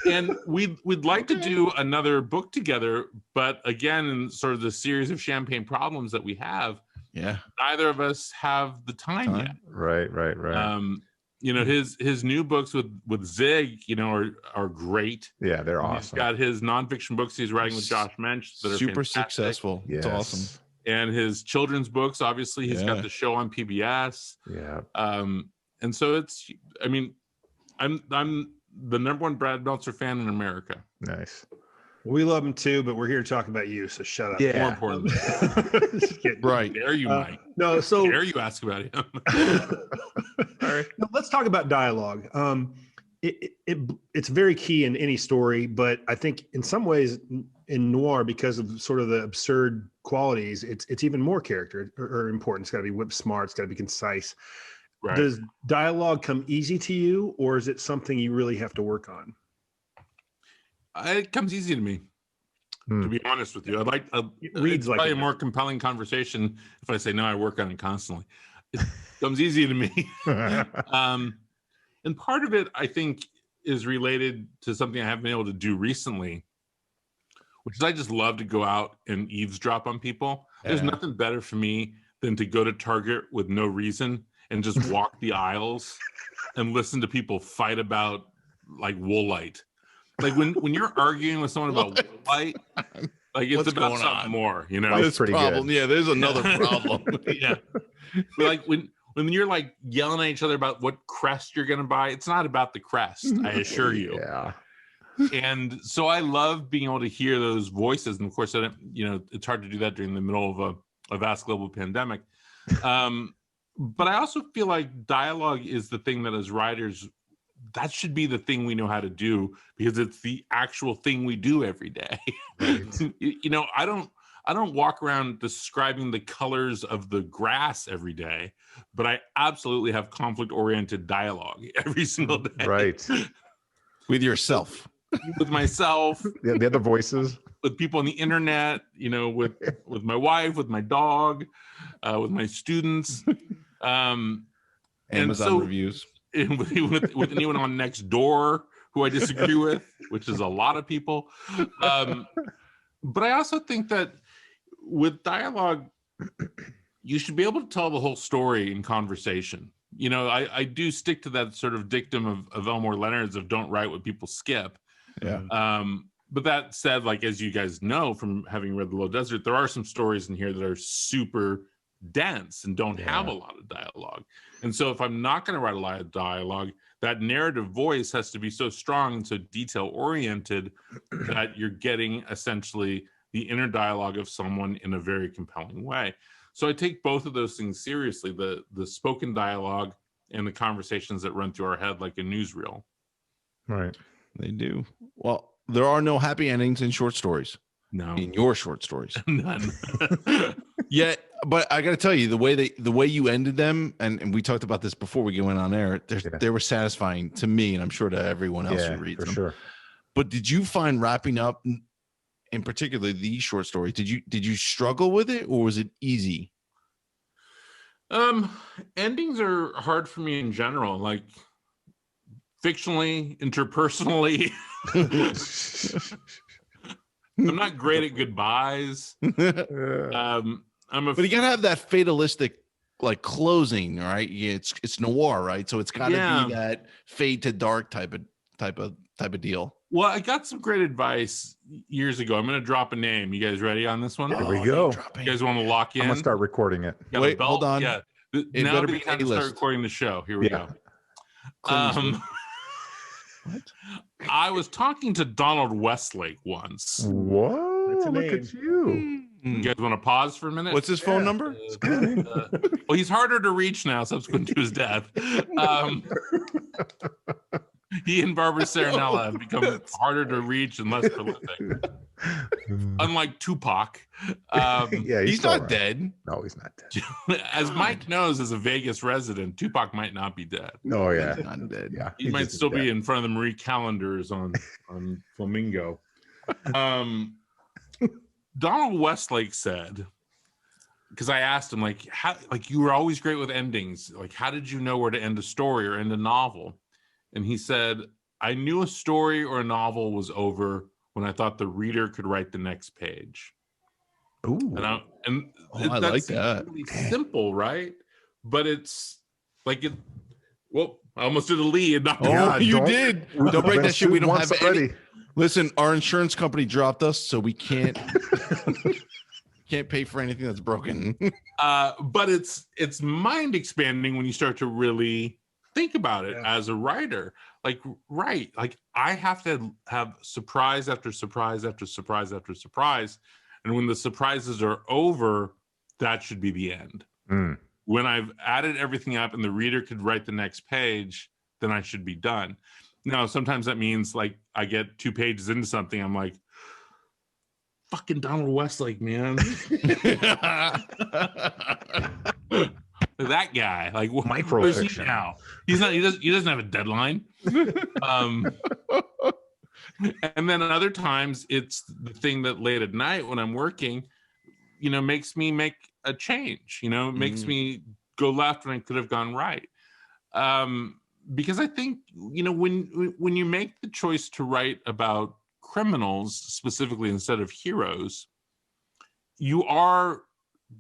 And we'd like to do another book together, but again, in sort of the series of champagne problems that we have, neither of us have the time yet. Right. His new books with Zig, are great. Yeah, they're awesome. He's got his nonfiction books he's writing with Josh Mensch that are super fantastic. Successful. Yes. It's awesome. And his children's books, obviously, he's got the show on PBS. Yeah. And so I'm the number one Brad Meltzer fan in America. Nice. We love him too, but we're here to talk about you, so shut up. Yeah. More importantly. Right. Dare you, Mike. No, so dare you ask about him. All right. Now, let's talk about dialogue. it's very key in any story, but I think in some ways in noir, because of sort of the absurd qualities, it's even more character or important. It's got to be whip smart. It's got to be concise. Right. Does dialogue come easy to you, or is it something you really have to work on? It comes easy to me, to be honest with you. It reads like probably a more compelling conversation if I say, no, I work on it constantly. It comes easy to me. And part of it, I think, is related to something I haven't been able to do recently, which is I just love to go out and eavesdrop on people. Yeah. There's nothing better for me than to go to Target with no reason and just walk the aisles and listen to people fight about like Woolite. Like when you're arguing with someone about Woolite, like it's about something more, you know. This problem, good. Yeah, there's another problem. Yeah, like when you're like yelling at each other about what crest you're gonna buy, it's not about the crest, I assure you. Yeah. And so I love being able to hear those voices, and of course, it's hard to do that during the middle of a vast global pandemic. But I also feel like dialogue is the thing that as writers, that should be the thing we know how to do, because it's the actual thing we do every day. Right. I don't walk around describing the colors of the grass every day, but I absolutely have conflict-oriented dialogue every single day. Right. With yourself. With myself. The other voices. With people on the internet, with my wife, with my dog, with my students. Amazon reviews. With anyone on next door who I disagree with, which is a lot of people. But I also think that with dialogue, you should be able to tell the whole story in conversation. I do stick to that sort of dictum of Elmore Leonard's of don't write what people skip. Yeah. But that said, like, as you guys know from having read The Low Desert, there are some stories in here that are super dense and don't have a lot of dialogue. And so if I'm not going to write a lot of dialogue, that narrative voice has to be so strong and so detail oriented that you're getting essentially the inner dialogue of someone in a very compelling way. So I take both of those things seriously, the spoken dialogue and the conversations that run through our head like a newsreel. Right. They do. Well, there are no happy endings in short stories. No. In your short stories. None. Yeah, but I got to tell you, the way you ended them, and we talked about this before we went on air, they were satisfying to me, and I'm sure to everyone else who reads them. Sure. But did you find wrapping up, in particular these short stories, did you struggle with it, or was it easy? Endings are hard for me in general, like fictionally, interpersonally. I'm not great at goodbyes. But you gotta have that fatalistic like closing, right? Yeah, it's noir, right? So it's gotta be that fade to dark type of deal. Well, I got some great advice years ago. I'm gonna drop a name. You guys ready on this one? Here we go. You guys want to lock in? I'm gonna start recording it. Wait, hold on. Yeah. Now we have to start recording the show. Here we go. What? I was talking to Donald Westlake once. Whoa, look at you. You guys want to pause for a minute? What's his phone number? Well, he's harder to reach now subsequent to his death. He and Barbara Serenella have become harder to reach and less prolific. Unlike Tupac. He's not dead. No, he's not dead. As Mike knows, as a Vegas resident, Tupac might not be dead. Oh, yeah. He's not dead. Yeah. He might still be in front of the Marie Callender's on Flamingo. Donald Westlake said, because I asked him, you were always great with endings. Like, how did you know where to end a story or end a novel? And he said, I knew a story or a novel was over when I thought the reader could write the next page. Ooh. I like that. Really simple, right? But it's like it. Well, I almost did a lead. You did. Don't break that shit. We don't have any. Listen, our insurance company dropped us, so we can't pay for anything that's broken. But it's mind expanding when you start to really think about it as a writer. Like I have to have surprise after surprise after surprise after surprise. And when the surprises are over, that should be the end. When I've added everything up and the reader could write the next page, then I should be done. No, sometimes that means like I get 2 pages into something. I'm like, fucking Donald Westlake, man. That guy, like, where's he now? He's not. He doesn't have a deadline. And then other times it's the thing that late at night when I'm working, makes me make a change. Makes me go left when I could have gone right. Because I think when you make the choice to write about criminals specifically instead of heroes, you are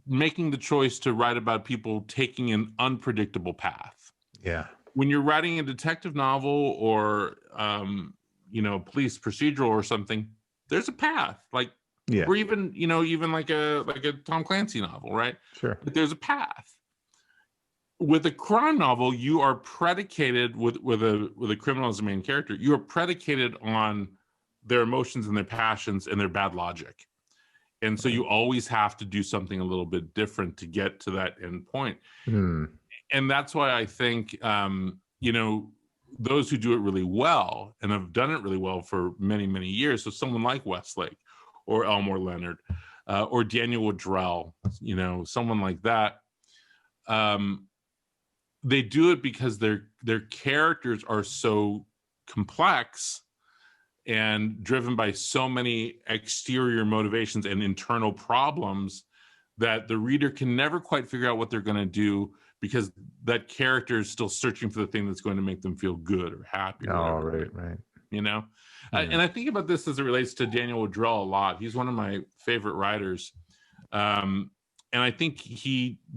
making the choice to write about people taking an unpredictable path. Yeah. When you're writing a detective novel or police procedural or something, there's a path. Like, or even like a Tom Clancy novel, right? Sure. But there's a path. With a crime novel, you are predicated with a criminal as a main character. You are predicated on their emotions and their passions and their bad logic. And so you always have to do something a little bit different to get to that end point. And that's why I think, those who do it really well and have done it really well for many, many years. So someone like Westlake or Elmore Leonard or Daniel Woodrell, someone like that. They do it because their characters are so complex and driven by so many exterior motivations and internal problems that the reader can never quite figure out what they're going to do, because that character is still searching for the thing that's going to make them feel good or happy. Right. And I think about this as it relates to Daniel Woodrell a lot. He's one of my favorite writers. And I think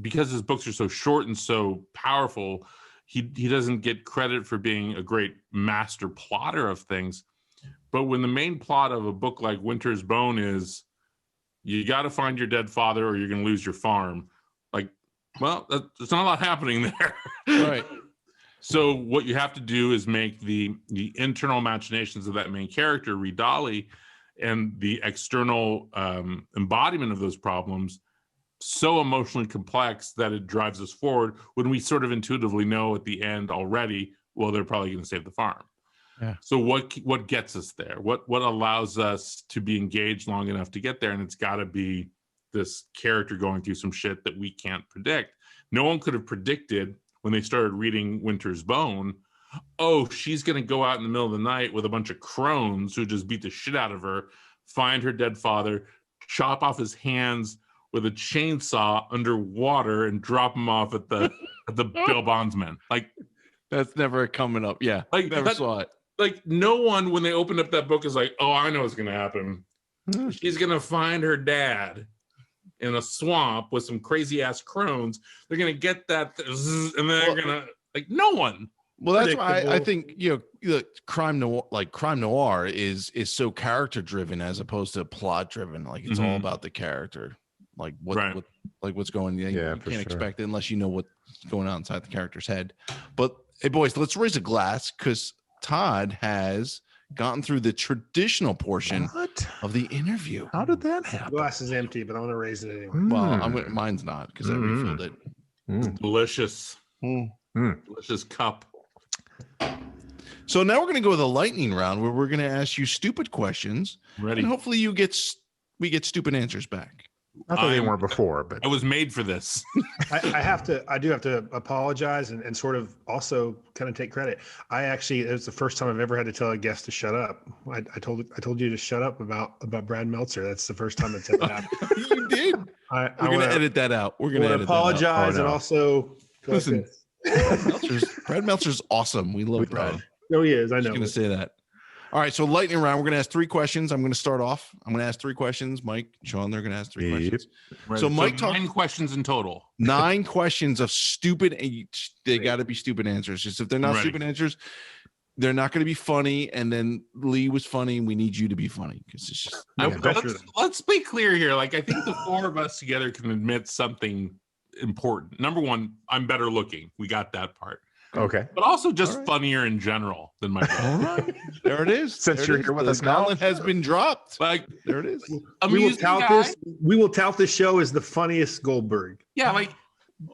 because his books are so short and so powerful, he doesn't get credit for being a great master plotter of things. But when the main plot of a book like Winter's Bone is, you got to find your dead father or you're going to lose your farm, like, well, there's not a lot happening there. Right. So what you have to do is make the internal imaginations of that main character, Reed Dolly, and the external embodiment of those problems so emotionally complex that it drives us forward when we sort of intuitively know at the end already, well, they're probably going to save the farm. Yeah. So what gets us there? What allows us to be engaged long enough to get there? And it's got to be this character going through some shit that we can't predict. No one could have predicted when they started reading Winter's Bone, oh, she's going to go out in the middle of the night with a bunch of crones who just beat the shit out of her, find her dead father, chop off his hands with a chainsaw underwater and drop him off at the bail bondsman. Like, that's never coming up. Yeah, like never saw it. Like, no one, when they opened up that book, is like, oh, I know what's going to happen. She's going to find her dad in a swamp with some crazy ass crones. They're going to get that, and they're going to, like, no one. Well, that's why I think crime noir is so character driven as opposed to plot driven. Like, it's all about the character. Like what's going on. You can't expect it unless you know what's going on inside the character's head. But hey, boys, let's raise a glass because Tod has gotten through the traditional portion of the interview. How did that happen? The glass is empty, but I want to raise it anyway. Well, mine's not because I refilled it. Delicious. Delicious cup. So now we're going to go with a lightning round where we're going to ask you stupid questions. Ready. And hopefully we get stupid answers back. Not that they weren't before, but I was made for this. I do have to apologize and sort of also kind of take credit. It was the first time I've ever had to tell a guest to shut up. I told you to shut up about Brad Meltzer. That's the first time that's ever happened. You did. We're going to edit that out. We're going to apologize and also listen. Brad Meltzer's awesome. We love Brad. No, he is. I know. I'm going to say that. All right, so lightning round. We're going to ask 3 questions. I'm going to start off. I'm going to ask 3 questions. Mike, Sean, they're going to ask 3 questions. Right. So Mike, 9 questions in total. 9 questions of stupid. They got to be stupid answers. Just if they're not stupid answers, they're not going to be funny. And then Lee was funny, and we need you to be funny because it's just. Let's be clear here. Like, I think the 4 of us together can admit something important. Number 1, I'm better looking. We got that part. Okay. But also just funnier in general than my brother. All right. There it is. Since you're here with us now, Gauntlet has been dropped. Like, there it is. We will tout this show as the funniest Goldberg. Yeah, like,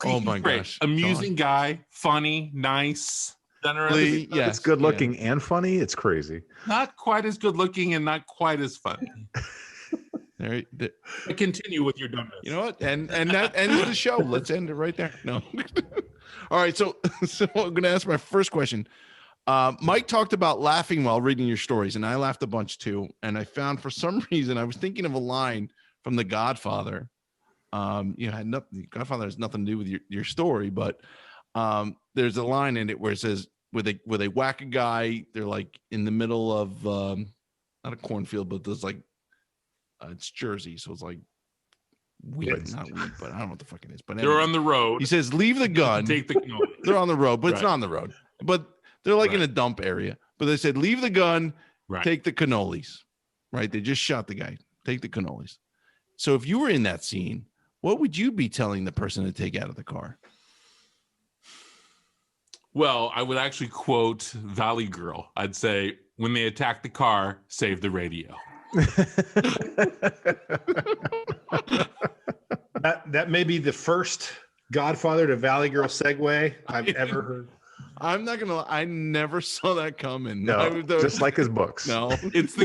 oh my gosh. Amusing guy, funny, nice. Generous. Yes, it's good looking and funny. It's crazy. Not quite as good looking and not quite as funny. There, Continue with your dumbness. you know what? And that ends the show. Let's end it right there. No. All right. So I'm going to ask my first question. Mike talked about laughing while reading your stories, and I laughed a bunch too. And I found, for some reason, I was thinking of a line from The Godfather. Had nothing. Godfather has nothing to do with your story, but there's a line in it where it says, where they whack a guy. They're like in the middle of not a cornfield, but there's like it's Jersey, so it's like wheat, not wheat, but I don't know what the fuck it is. But they're anyway, on the road. he says, "Leave the gun." Take the cannoli. They're on the road, but it's Right. not on the road. But they're like in Right. a dump area. But they said, "Leave the gun, Right. take the cannolis." Right? They just shot the guy. Take the cannolis. So if you were in that scene, what would you be telling the person to take out of the car? Well, I would actually quote Valley Girl. I'd say, when they attack the car, save the radio. That may be the first Godfather to Valley Girl segue I've ever heard. I'm not gonna. I never saw that coming. No, just like his books. No, It's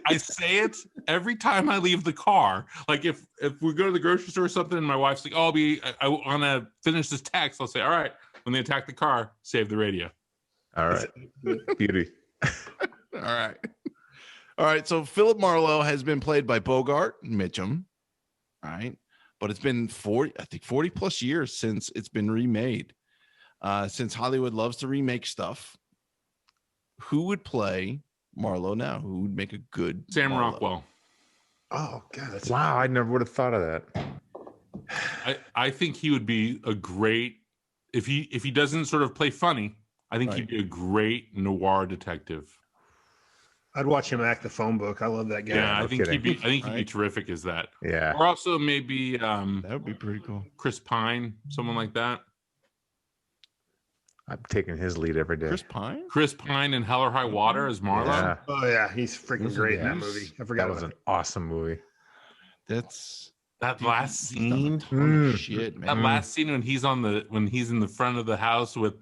I say it every time I leave the car. Like if we go to the grocery store or something, and my wife's like, "Oh, I want to finish this text," I'll say, "All right, when they attack the car, save the radio." All right. Beauty. All right. So Philip Marlowe has been played by Bogart Mitchum, right? But it's been 40 plus years since it's been remade. Since Hollywood loves to remake stuff, who would play Marlowe now? Who would make a good Sam Marlowe? Rockwell. Oh God, that's Wow, I never would have thought of that. I think he would be a great, if he doesn't sort of play funny, I think Right. he'd be a great noir detective. I'd watch him act the phone book. I love that guy. Yeah, I no think kidding. he'd be Right. terrific as that. Yeah. Or also maybe That would be pretty cool. Chris Pine, someone like that. I'm taking his lead every day. Chris Pine? Chris Pine in Hell or High Water as Marlowe. Yeah. Oh yeah, he's freaking great in that Yes. movie. I forgot That was about an awesome movie. That's That last he's done a scene. ton of shit, man. That last scene when he's in the front of the house with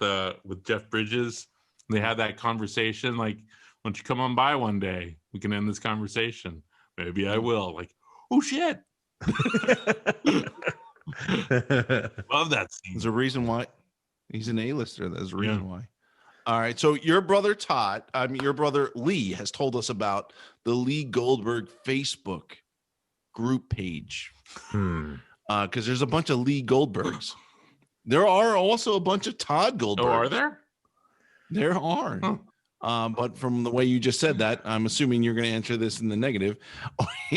Jeff Bridges, they had that conversation like, "Why don't you come on by one day? We can end this conversation." Maybe I will. Like, oh shit! Love that scene. There's a reason why he's an A-lister. There's a reason why. All right. So your brother your brother Lee has told us about the Lee Goldberg Facebook group page. Because there's a bunch of Lee Goldbergs. There are also a bunch of Tod Goldbergs. Oh, are there? There are. Huh. But from the way you just said that, I'm assuming you're going to answer this in the negative.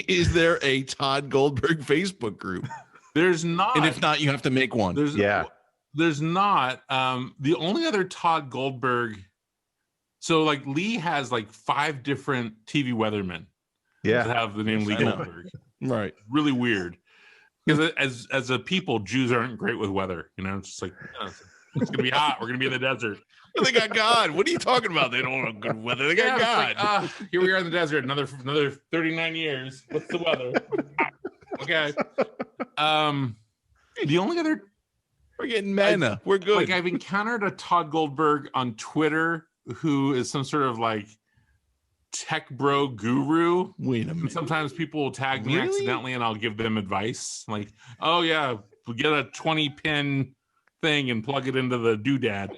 Is there a Tod Goldberg Facebook group? There's not. And if not, you have to make one. There's not. The only other Tod Goldberg. So like Lee has like 5 different TV weathermen that have the name Lee I know. Goldberg. Right. Really weird. Because as a people, Jews aren't great with weather. You know, it's just like, it's gonna be hot. We're gonna be in the desert. They got God. What are you talking about? They don't have good weather. They got God. Like, here we are in the desert. Another 39 years. What's the weather? Okay. The only other, We're getting manna. We're good. like, I've encountered a Tod Goldberg on Twitter who is some sort of like tech bro guru. Wait a And minute. sometimes people will tag me Really? accidentally, and I'll give them advice. Like, oh yeah, we'll get a 20-pin thing and plug it into the doodad.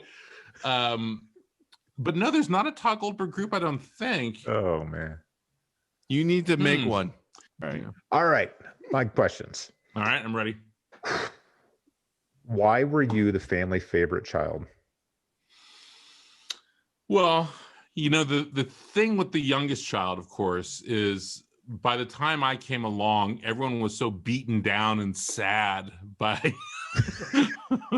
But no, there's not a Tod Goldberg group, I don't think. Oh man. You need to make one. Right. All right. My questions. All right, I'm ready. Why were you the family favorite child? Well, you know, the thing with the youngest child, of course, is by the time I came along, everyone was so beaten down and sad by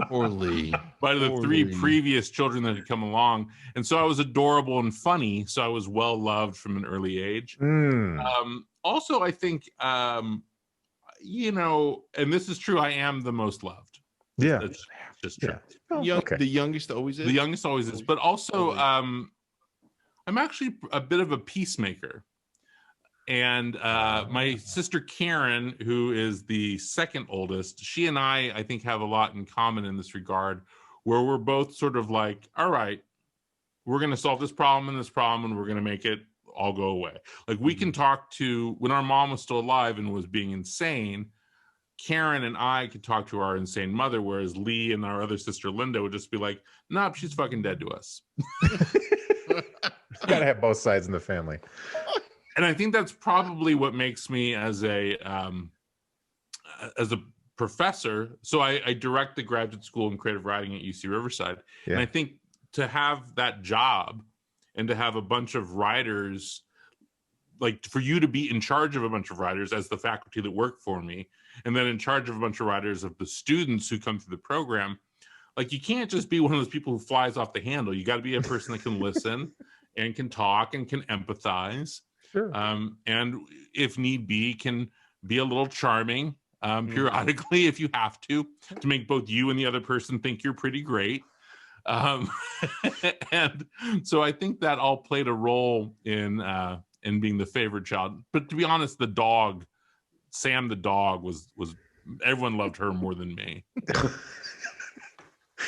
Poor Lee. by the Poor 3 Lee. previous children that had come along. And so I was adorable and funny. So I was well loved from an early age. Also, I think, you know, and this is true, I am the most loved. Yeah. It's just true. Yeah. Oh, okay. The youngest always is. The youngest always is. But also, I'm actually a bit of a peacemaker. And my sister Karen, who is the second oldest, she and I think, have a lot in common in this regard, where we're both sort of like, all right, we're going to solve this problem and we're going to make it all go away. Like we can talk to, when our mom was still alive and was being insane, Karen and I could talk to our insane mother, whereas Lee and our other sister Linda would just be like, nope, she's fucking dead to us. Got to have both sides in the family. And I think that's probably what makes me as a professor. So I direct the graduate school in creative writing at UC Riverside. Yeah. And I think to have that job and to have a bunch of writers, like for you to be in charge of a bunch of writers as the faculty that work for me, and then in charge of a bunch of writers of the students who come through the program, like you can't just be one of those people who flies off the handle. You got to be a person that can listen and can talk and can empathize. Sure. And if need be, can be a little charming periodically if you have to make both you and the other person think you're pretty great. And so I think that all played a role in being the favorite child. But to be honest, the dog, Sam the dog, was everyone loved her more than me.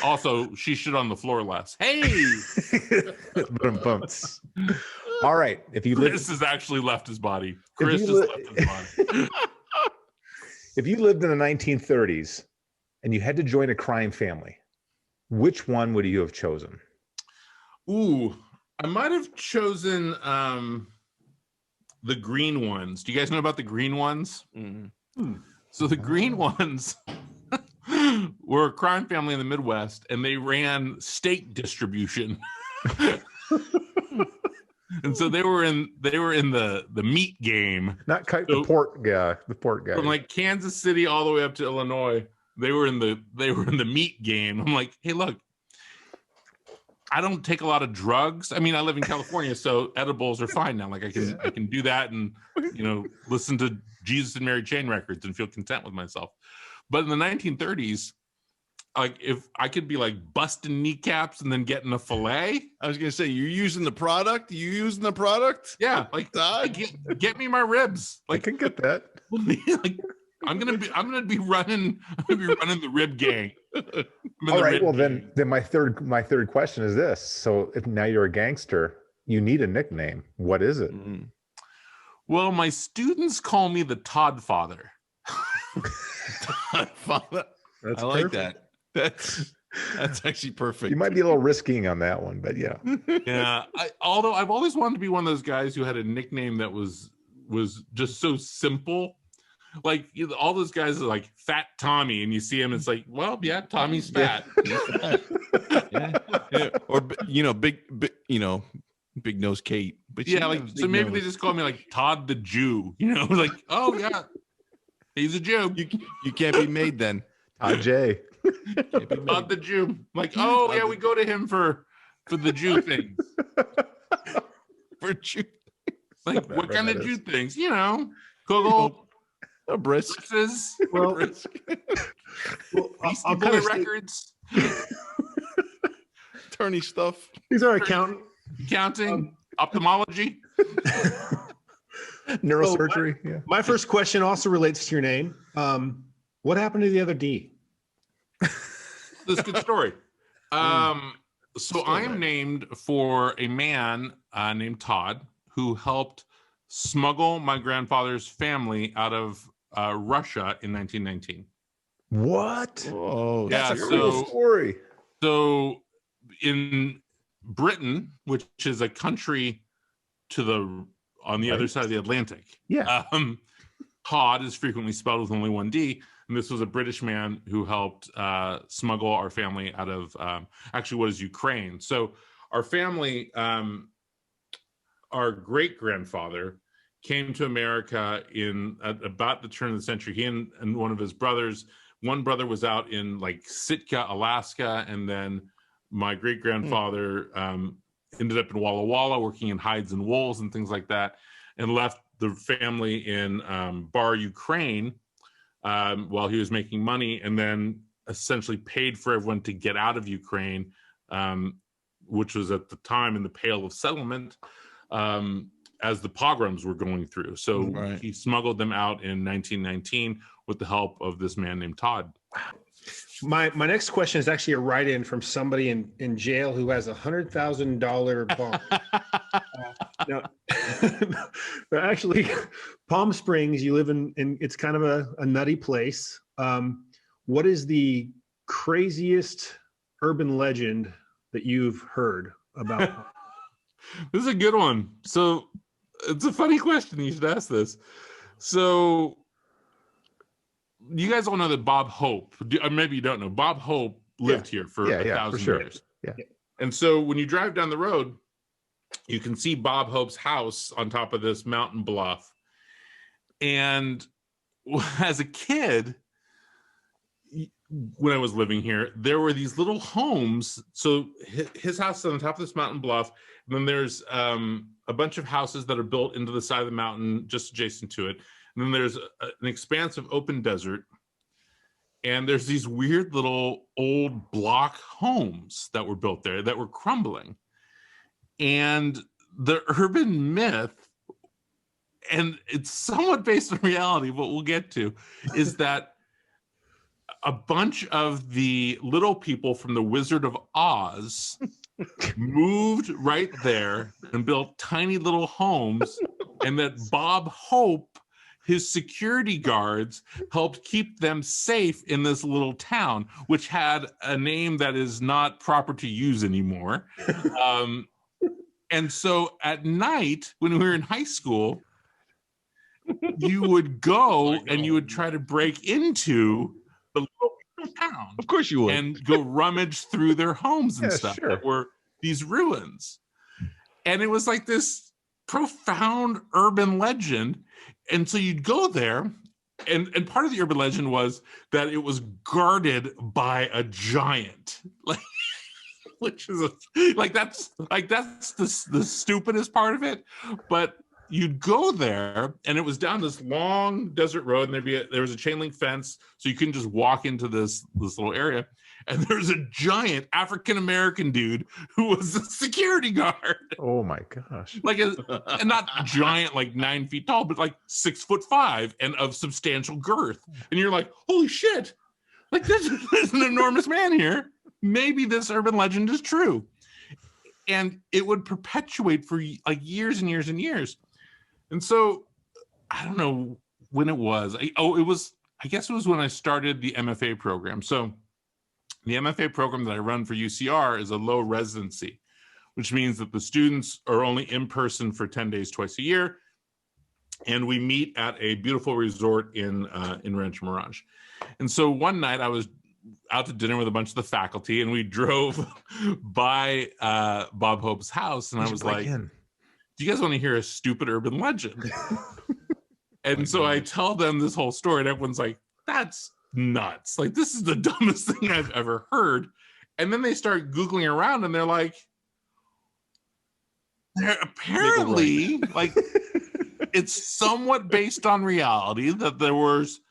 Also, she shit on the floor less. Hey! All right. If you Chris has actually left his body. Chris just left his body. If you lived in the 1930s and you had to join a crime family, which one would you have chosen? Ooh, I might have chosen the green ones. Do you guys know about the green ones? Mm-hmm. So the green ones were a crime family in the Midwest, and they ran steak distribution. And so they were in the meat game. Not the pork guy. From like Kansas City all the way up to Illinois. They were in the meat game. I'm like, hey, look, I don't take a lot of drugs. I mean, I live in California, so edibles are fine now. Like I can do that and listen to Jesus and Mary Chain records and feel content with myself. But in the 1930s, like if I could be like busting kneecaps and then getting a fillet. I was gonna say, you're using the product. Yeah, like get me my ribs. Like I can get that. Like, I'm gonna be running the rib gang. All right. Well, then my third question is this. So if now you're a gangster, you need a nickname. What is it? Mm-hmm. Well, my students call me the Tod Father. Tod Father. I like that. That's actually perfect. You might be a little risking on that one, but yeah. Yeah. Although I've always wanted to be one of those guys who had a nickname that was just so simple. Like all those guys are like Fat Tommy, and you see him, it's like, well, yeah, Tommy's fat. Yeah. Or big nose Kate. But yeah, like so maybe they just call me like Tod the Jew. Like, oh yeah, he's a Jew. You can't be made then. Tod J. Tod the Jew. Like, oh yeah, we go to him for the Jew things. For Jew. Like what kind of Jew things? Google. A brisk. Well, I'll kind of records. Attorney stuff. These are accounting, ophthalmology, neurosurgery. Yeah. My first question also relates to your name. What happened to the other D? This is a good story. So I am named for a man named Todd who helped smuggle my grandfather's family out of Russia in 1919. What? Oh, that's a cool story. So in Britain, which is a country on the other side of the Atlantic, Todd is frequently spelled with only one D. And this was a British man who helped smuggle our family out of actually what is Ukraine. So our family, our great-grandfather came to America at about the turn of the century. He and one of his brothers, one brother was out in like Sitka, Alaska, and then my great-grandfather ended up in Walla Walla working in hides and wools and things like that, and left the family in Bar, Ukraine, while he was making money, and then essentially paid for everyone to get out of Ukraine, which was at the time in the Pale of Settlement, as the pogroms were going through. So he smuggled them out in 1919 with the help of this man named Todd. My next question is actually a write-in from somebody in jail who has $100,000 bond. No, but actually, Palm Springs, you live in it's kind of a nutty place. What is the craziest urban legend that you've heard about? This is a good one. So it's a funny question. You should ask this. So you guys all know that Bob Hope, or maybe you don't know, Bob Hope lived here for 1,000 years. Yeah. And so when you drive down the road, you can see Bob Hope's house on top of this mountain bluff. And as a kid, when I was living here, there were these little homes. So his house is on the top of this mountain bluff. And then there's a bunch of houses that are built into the side of the mountain just adjacent to it. And then there's an expanse of open desert. And there's these weird little old block homes that were built there that were crumbling. And the urban myth, and it's somewhat based on reality, but we'll get to, is that a bunch of the little people from the Wizard of Oz moved right there and built tiny little homes, and that Bob Hope, his security guards, helped keep them safe in this little town, which had a name that is not proper to use anymore. And so at night, when we were in high school, you would go and you would try to break into the little town. Of course you would. And go rummage through their homes and stuff that were these ruins. And it was like this profound urban legend. And so you'd go there, and part of the urban legend was that it was guarded by a giant. Like, which is that's the stupidest part of it. But you'd go there, and it was down this long desert road, and there was a chain link fence, so you couldn't just walk into this little area. And there's a giant African-American dude who was a security guard. Oh my gosh. Like, and not giant, like 9 feet tall, but like 6'5" and of substantial girth. And you're like, holy shit, like there's an enormous man here. Maybe this urban legend is true. And it would perpetuate for like years and years and years. And so I don't know when it was. I guess it was when I started the MFA program. So the MFA program that I run for UCR is a low residency, which means that the students are only in person for 10 days twice a year. And we meet at a beautiful resort in Rancho Mirage. And so one night I was out to dinner with a bunch of the faculty, and we drove by Bob Hope's house, and I was like, do you guys want to hear a stupid urban legend? And so I tell them this whole story, and everyone's like, that's nuts. Like, this is the dumbest thing I've ever heard. And then they start Googling around, and they're like, apparently, like, it's somewhat based on reality that there was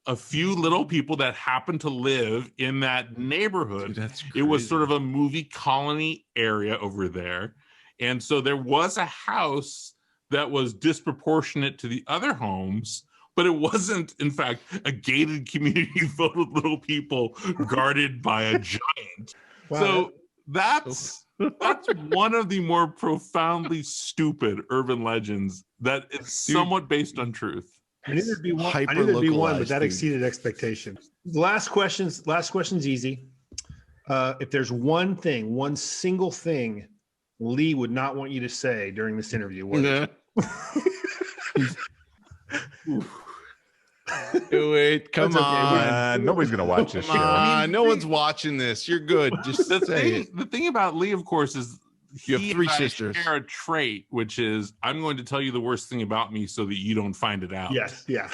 a few little people that happened to live in that neighborhood. Dude, it was sort of a movie colony area over there. And so there was a house that was disproportionate to the other homes, but it wasn't, in fact, a gated community filled with little people guarded by a giant. Wow. So that's one of the more profoundly stupid urban legends that is somewhat based on truth. I knew there'd be one, but that exceeded expectations. The last question's easy. If there's one single thing Lee would not want you to say during this interview, what is it? Wait, come on. Nobody's going to watch this show. No one's watching this. You're good. Just say it. The thing about Lee, of course, is you have three sisters. Share a trait, which is I'm going to tell you the worst thing about me so that you don't find it out. Yes, yeah.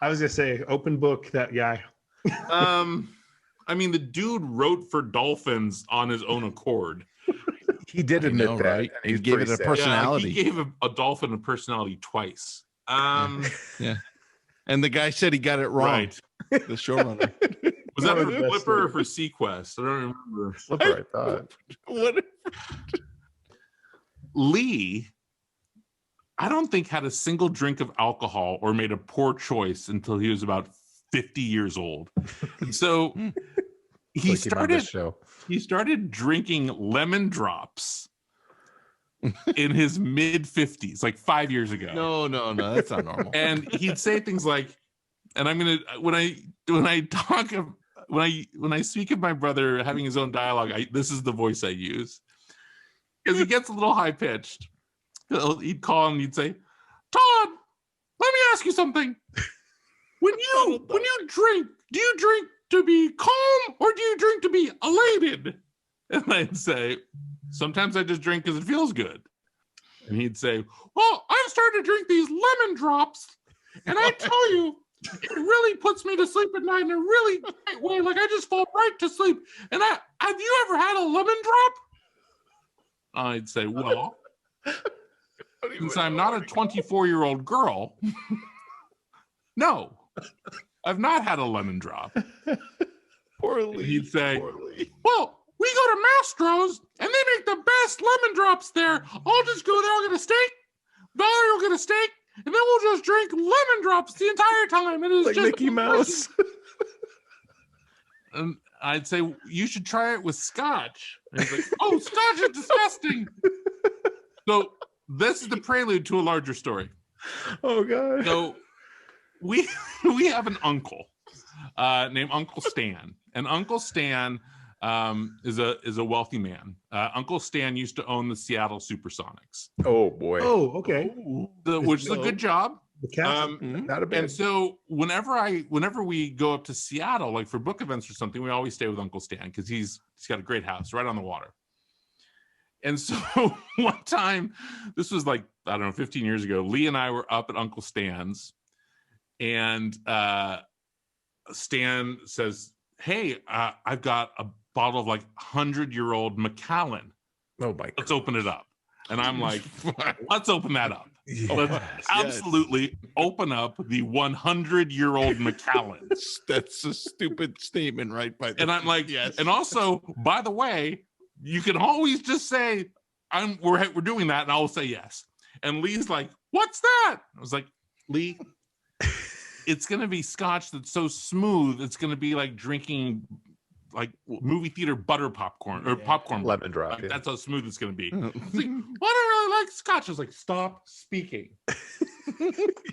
I was gonna say open book, that guy. I mean, the dude wrote for Dolphins on his own accord. He did admit that. Right? He gave it a personality. Yeah, he gave a dolphin a personality twice. Yeah. And the guy said he got it wrong. Right. The showrunner. Was that for Flipper or for Sequest? I don't remember. Flipper, I thought. What? Lee, I don't think had a single drink of alcohol or made a poor choice until he was about 50 years old. And so he started drinking lemon drops in his mid 50s, like 5 years ago. No, that's not normal. And he'd say things like, and I'm gonna when I speak of my brother having his own dialogue, this is the voice I use, because he gets a little high pitched. He'd call and he'd say, "Todd, let me ask you something. When you drink, do you drink to be calm or do you drink to be elated?" And I'd say, "Sometimes I just drink because it feels good." And he'd say, "Well, I've started to drink these lemon drops, and I tell you, it really puts me to sleep at night in a really great way. Like I just fall right to sleep. And have you ever had a lemon drop?" I'd say, "Well, since I'm not a 24-year-old girl, no, I've not had a lemon drop." Poorly. He'd say, poorly. "Well, we go to Mastro's and they make the best lemon drops there. I'll just go there, I'll get a steak, Valerie will get a steak, and then we'll just drink lemon drops the entire time. It is like just Mickey Mouse." And I'd say, "You should try it with scotch." And he's like, "Oh, scotch is disgusting." So this is the prelude to a larger story. Oh God. So we have an uncle named Uncle Stan, and Uncle Stan is a wealthy man. Uncle Stan used to own the Seattle Supersonics. Oh boy. Oh, okay. Which is a good job. Not a bad. And so whenever we go up to Seattle, like for book events or something, we always stay with Uncle Stan because he's got a great house right on the water. And so one time, this was like, I don't know, 15 years ago, Lee and I were up at Uncle Stan's, and Stan says, "Hey, I've got a bottle of like 100-year-old Macallan. Oh my God. Let's open it up." And I'm like, "Let's open that up." Yes. Let's absolutely open up the 100-year-old Macallan. That's a stupid statement, right? And I'm like, yes. And also, by the way, you can always just say, we're doing that, and I'll say yes. And Lee's like, "What's that?" I was like, "Lee, it's gonna be scotch that's so smooth, it's gonna be like drinking like movie theater butter popcorn or popcorn lemon drop. Like, that's how smooth it's gonna be." Like, "Well, I don't really like scotch." I was like, "Stop speaking."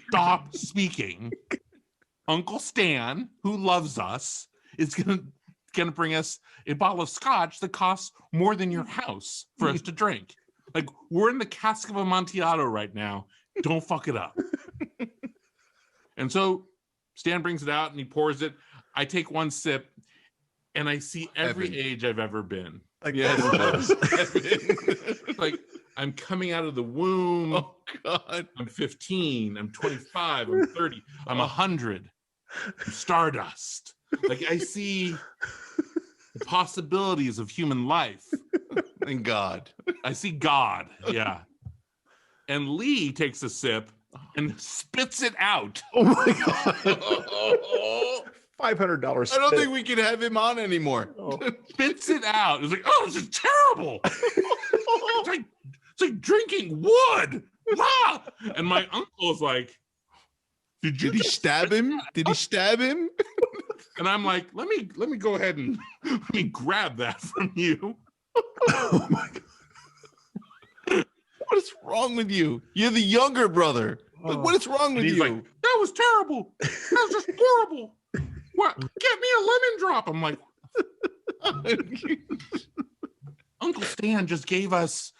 Stop speaking. Uncle Stan, who loves us, is gonna bring us a bottle of scotch that costs more than your house for us to drink. Like, we're in the cask of Amontillado right now. Don't fuck it up. And so Stan brings it out and he pours it. I take one sip and I see every age I've ever been. Like, yes. Like, I'm coming out of the womb. Oh God. I'm 15. I'm 25. I'm 30. I'm 100. I'm stardust. Like, I see the possibilities of human life. And God. I see God. Yeah. And Lee takes a sip and spits it out. Oh my God. $500. I don't think we can have him on anymore. Spits it out. It's like, "Oh, this is terrible." It's like drinking wood. Ah! And my uncle is like, Did he stab him? Did he stab him? And I'm like, let me go ahead and let me grab that from you. Oh my God. What is wrong with you? You're the younger brother. What is wrong with you? Like, "That was terrible. That was just horrible. What? Get me a lemon drop." I'm like, Uncle Stan just gave us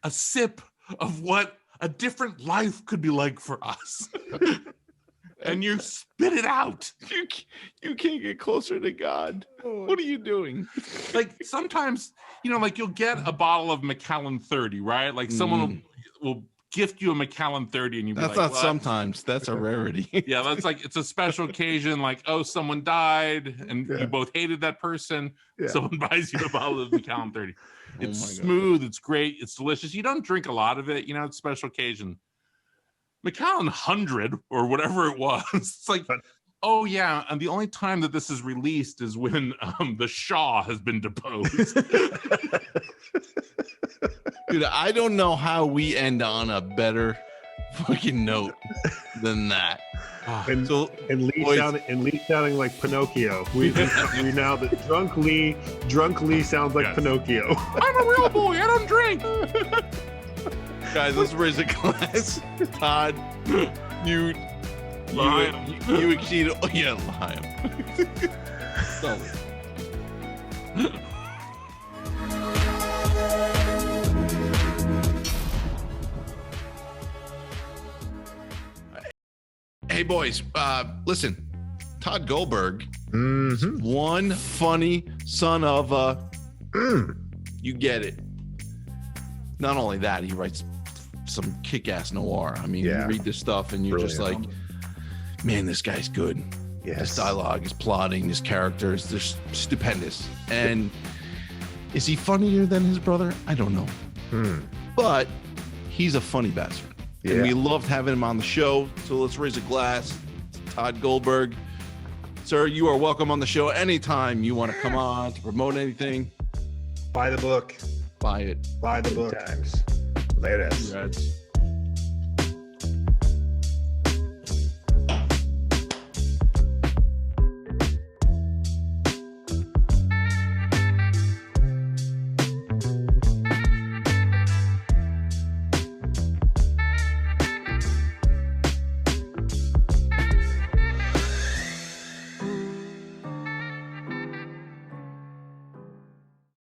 a sip of what a different life could be like for us. And you spit it out. You can't get closer to God. What are you doing? Like, sometimes, like, you'll get a bottle of Macallan 30, right? Like, someone will gift you a Macallan 30 and you'll be that's like, not sometimes. That's a rarity. Yeah, that's like, it's a special occasion. Like, oh, someone died and you both hated that person. Yeah. Someone buys you a bottle of Macallan 30. It's smooth. God. It's great. It's delicious. You don't drink a lot of it. It's a special occasion. Macallan 100 or whatever it was. It's like, oh yeah, and the only time that this is released is when the Shah has been deposed. Dude, I don't know how we end on a better fucking note than that. And Lee sounding like Pinocchio. We now the drunk Lee sounds like Pinocchio. I'm a real boy. I don't drink. Guys, let's raise a glass. Todd, you exceeded. Oh yeah, Liam. Hey boys, listen, Tod Goldberg, one funny son of a, you get it. Not only that, he writes some kick-ass noir. I mean, you read this stuff and you're just like, man, this guy's good. Yes. His dialogue, his plotting, his characters, they're stupendous. And is he funnier than his brother? I don't know. But he's a funny bastard. Yeah. And we loved having him on the show. So let's raise a glass to Tod Goldberg. Sir, you are welcome on the show anytime you want to come on to promote anything. Buy the book. Buy it. Buy the book. Times. Later. Congrats.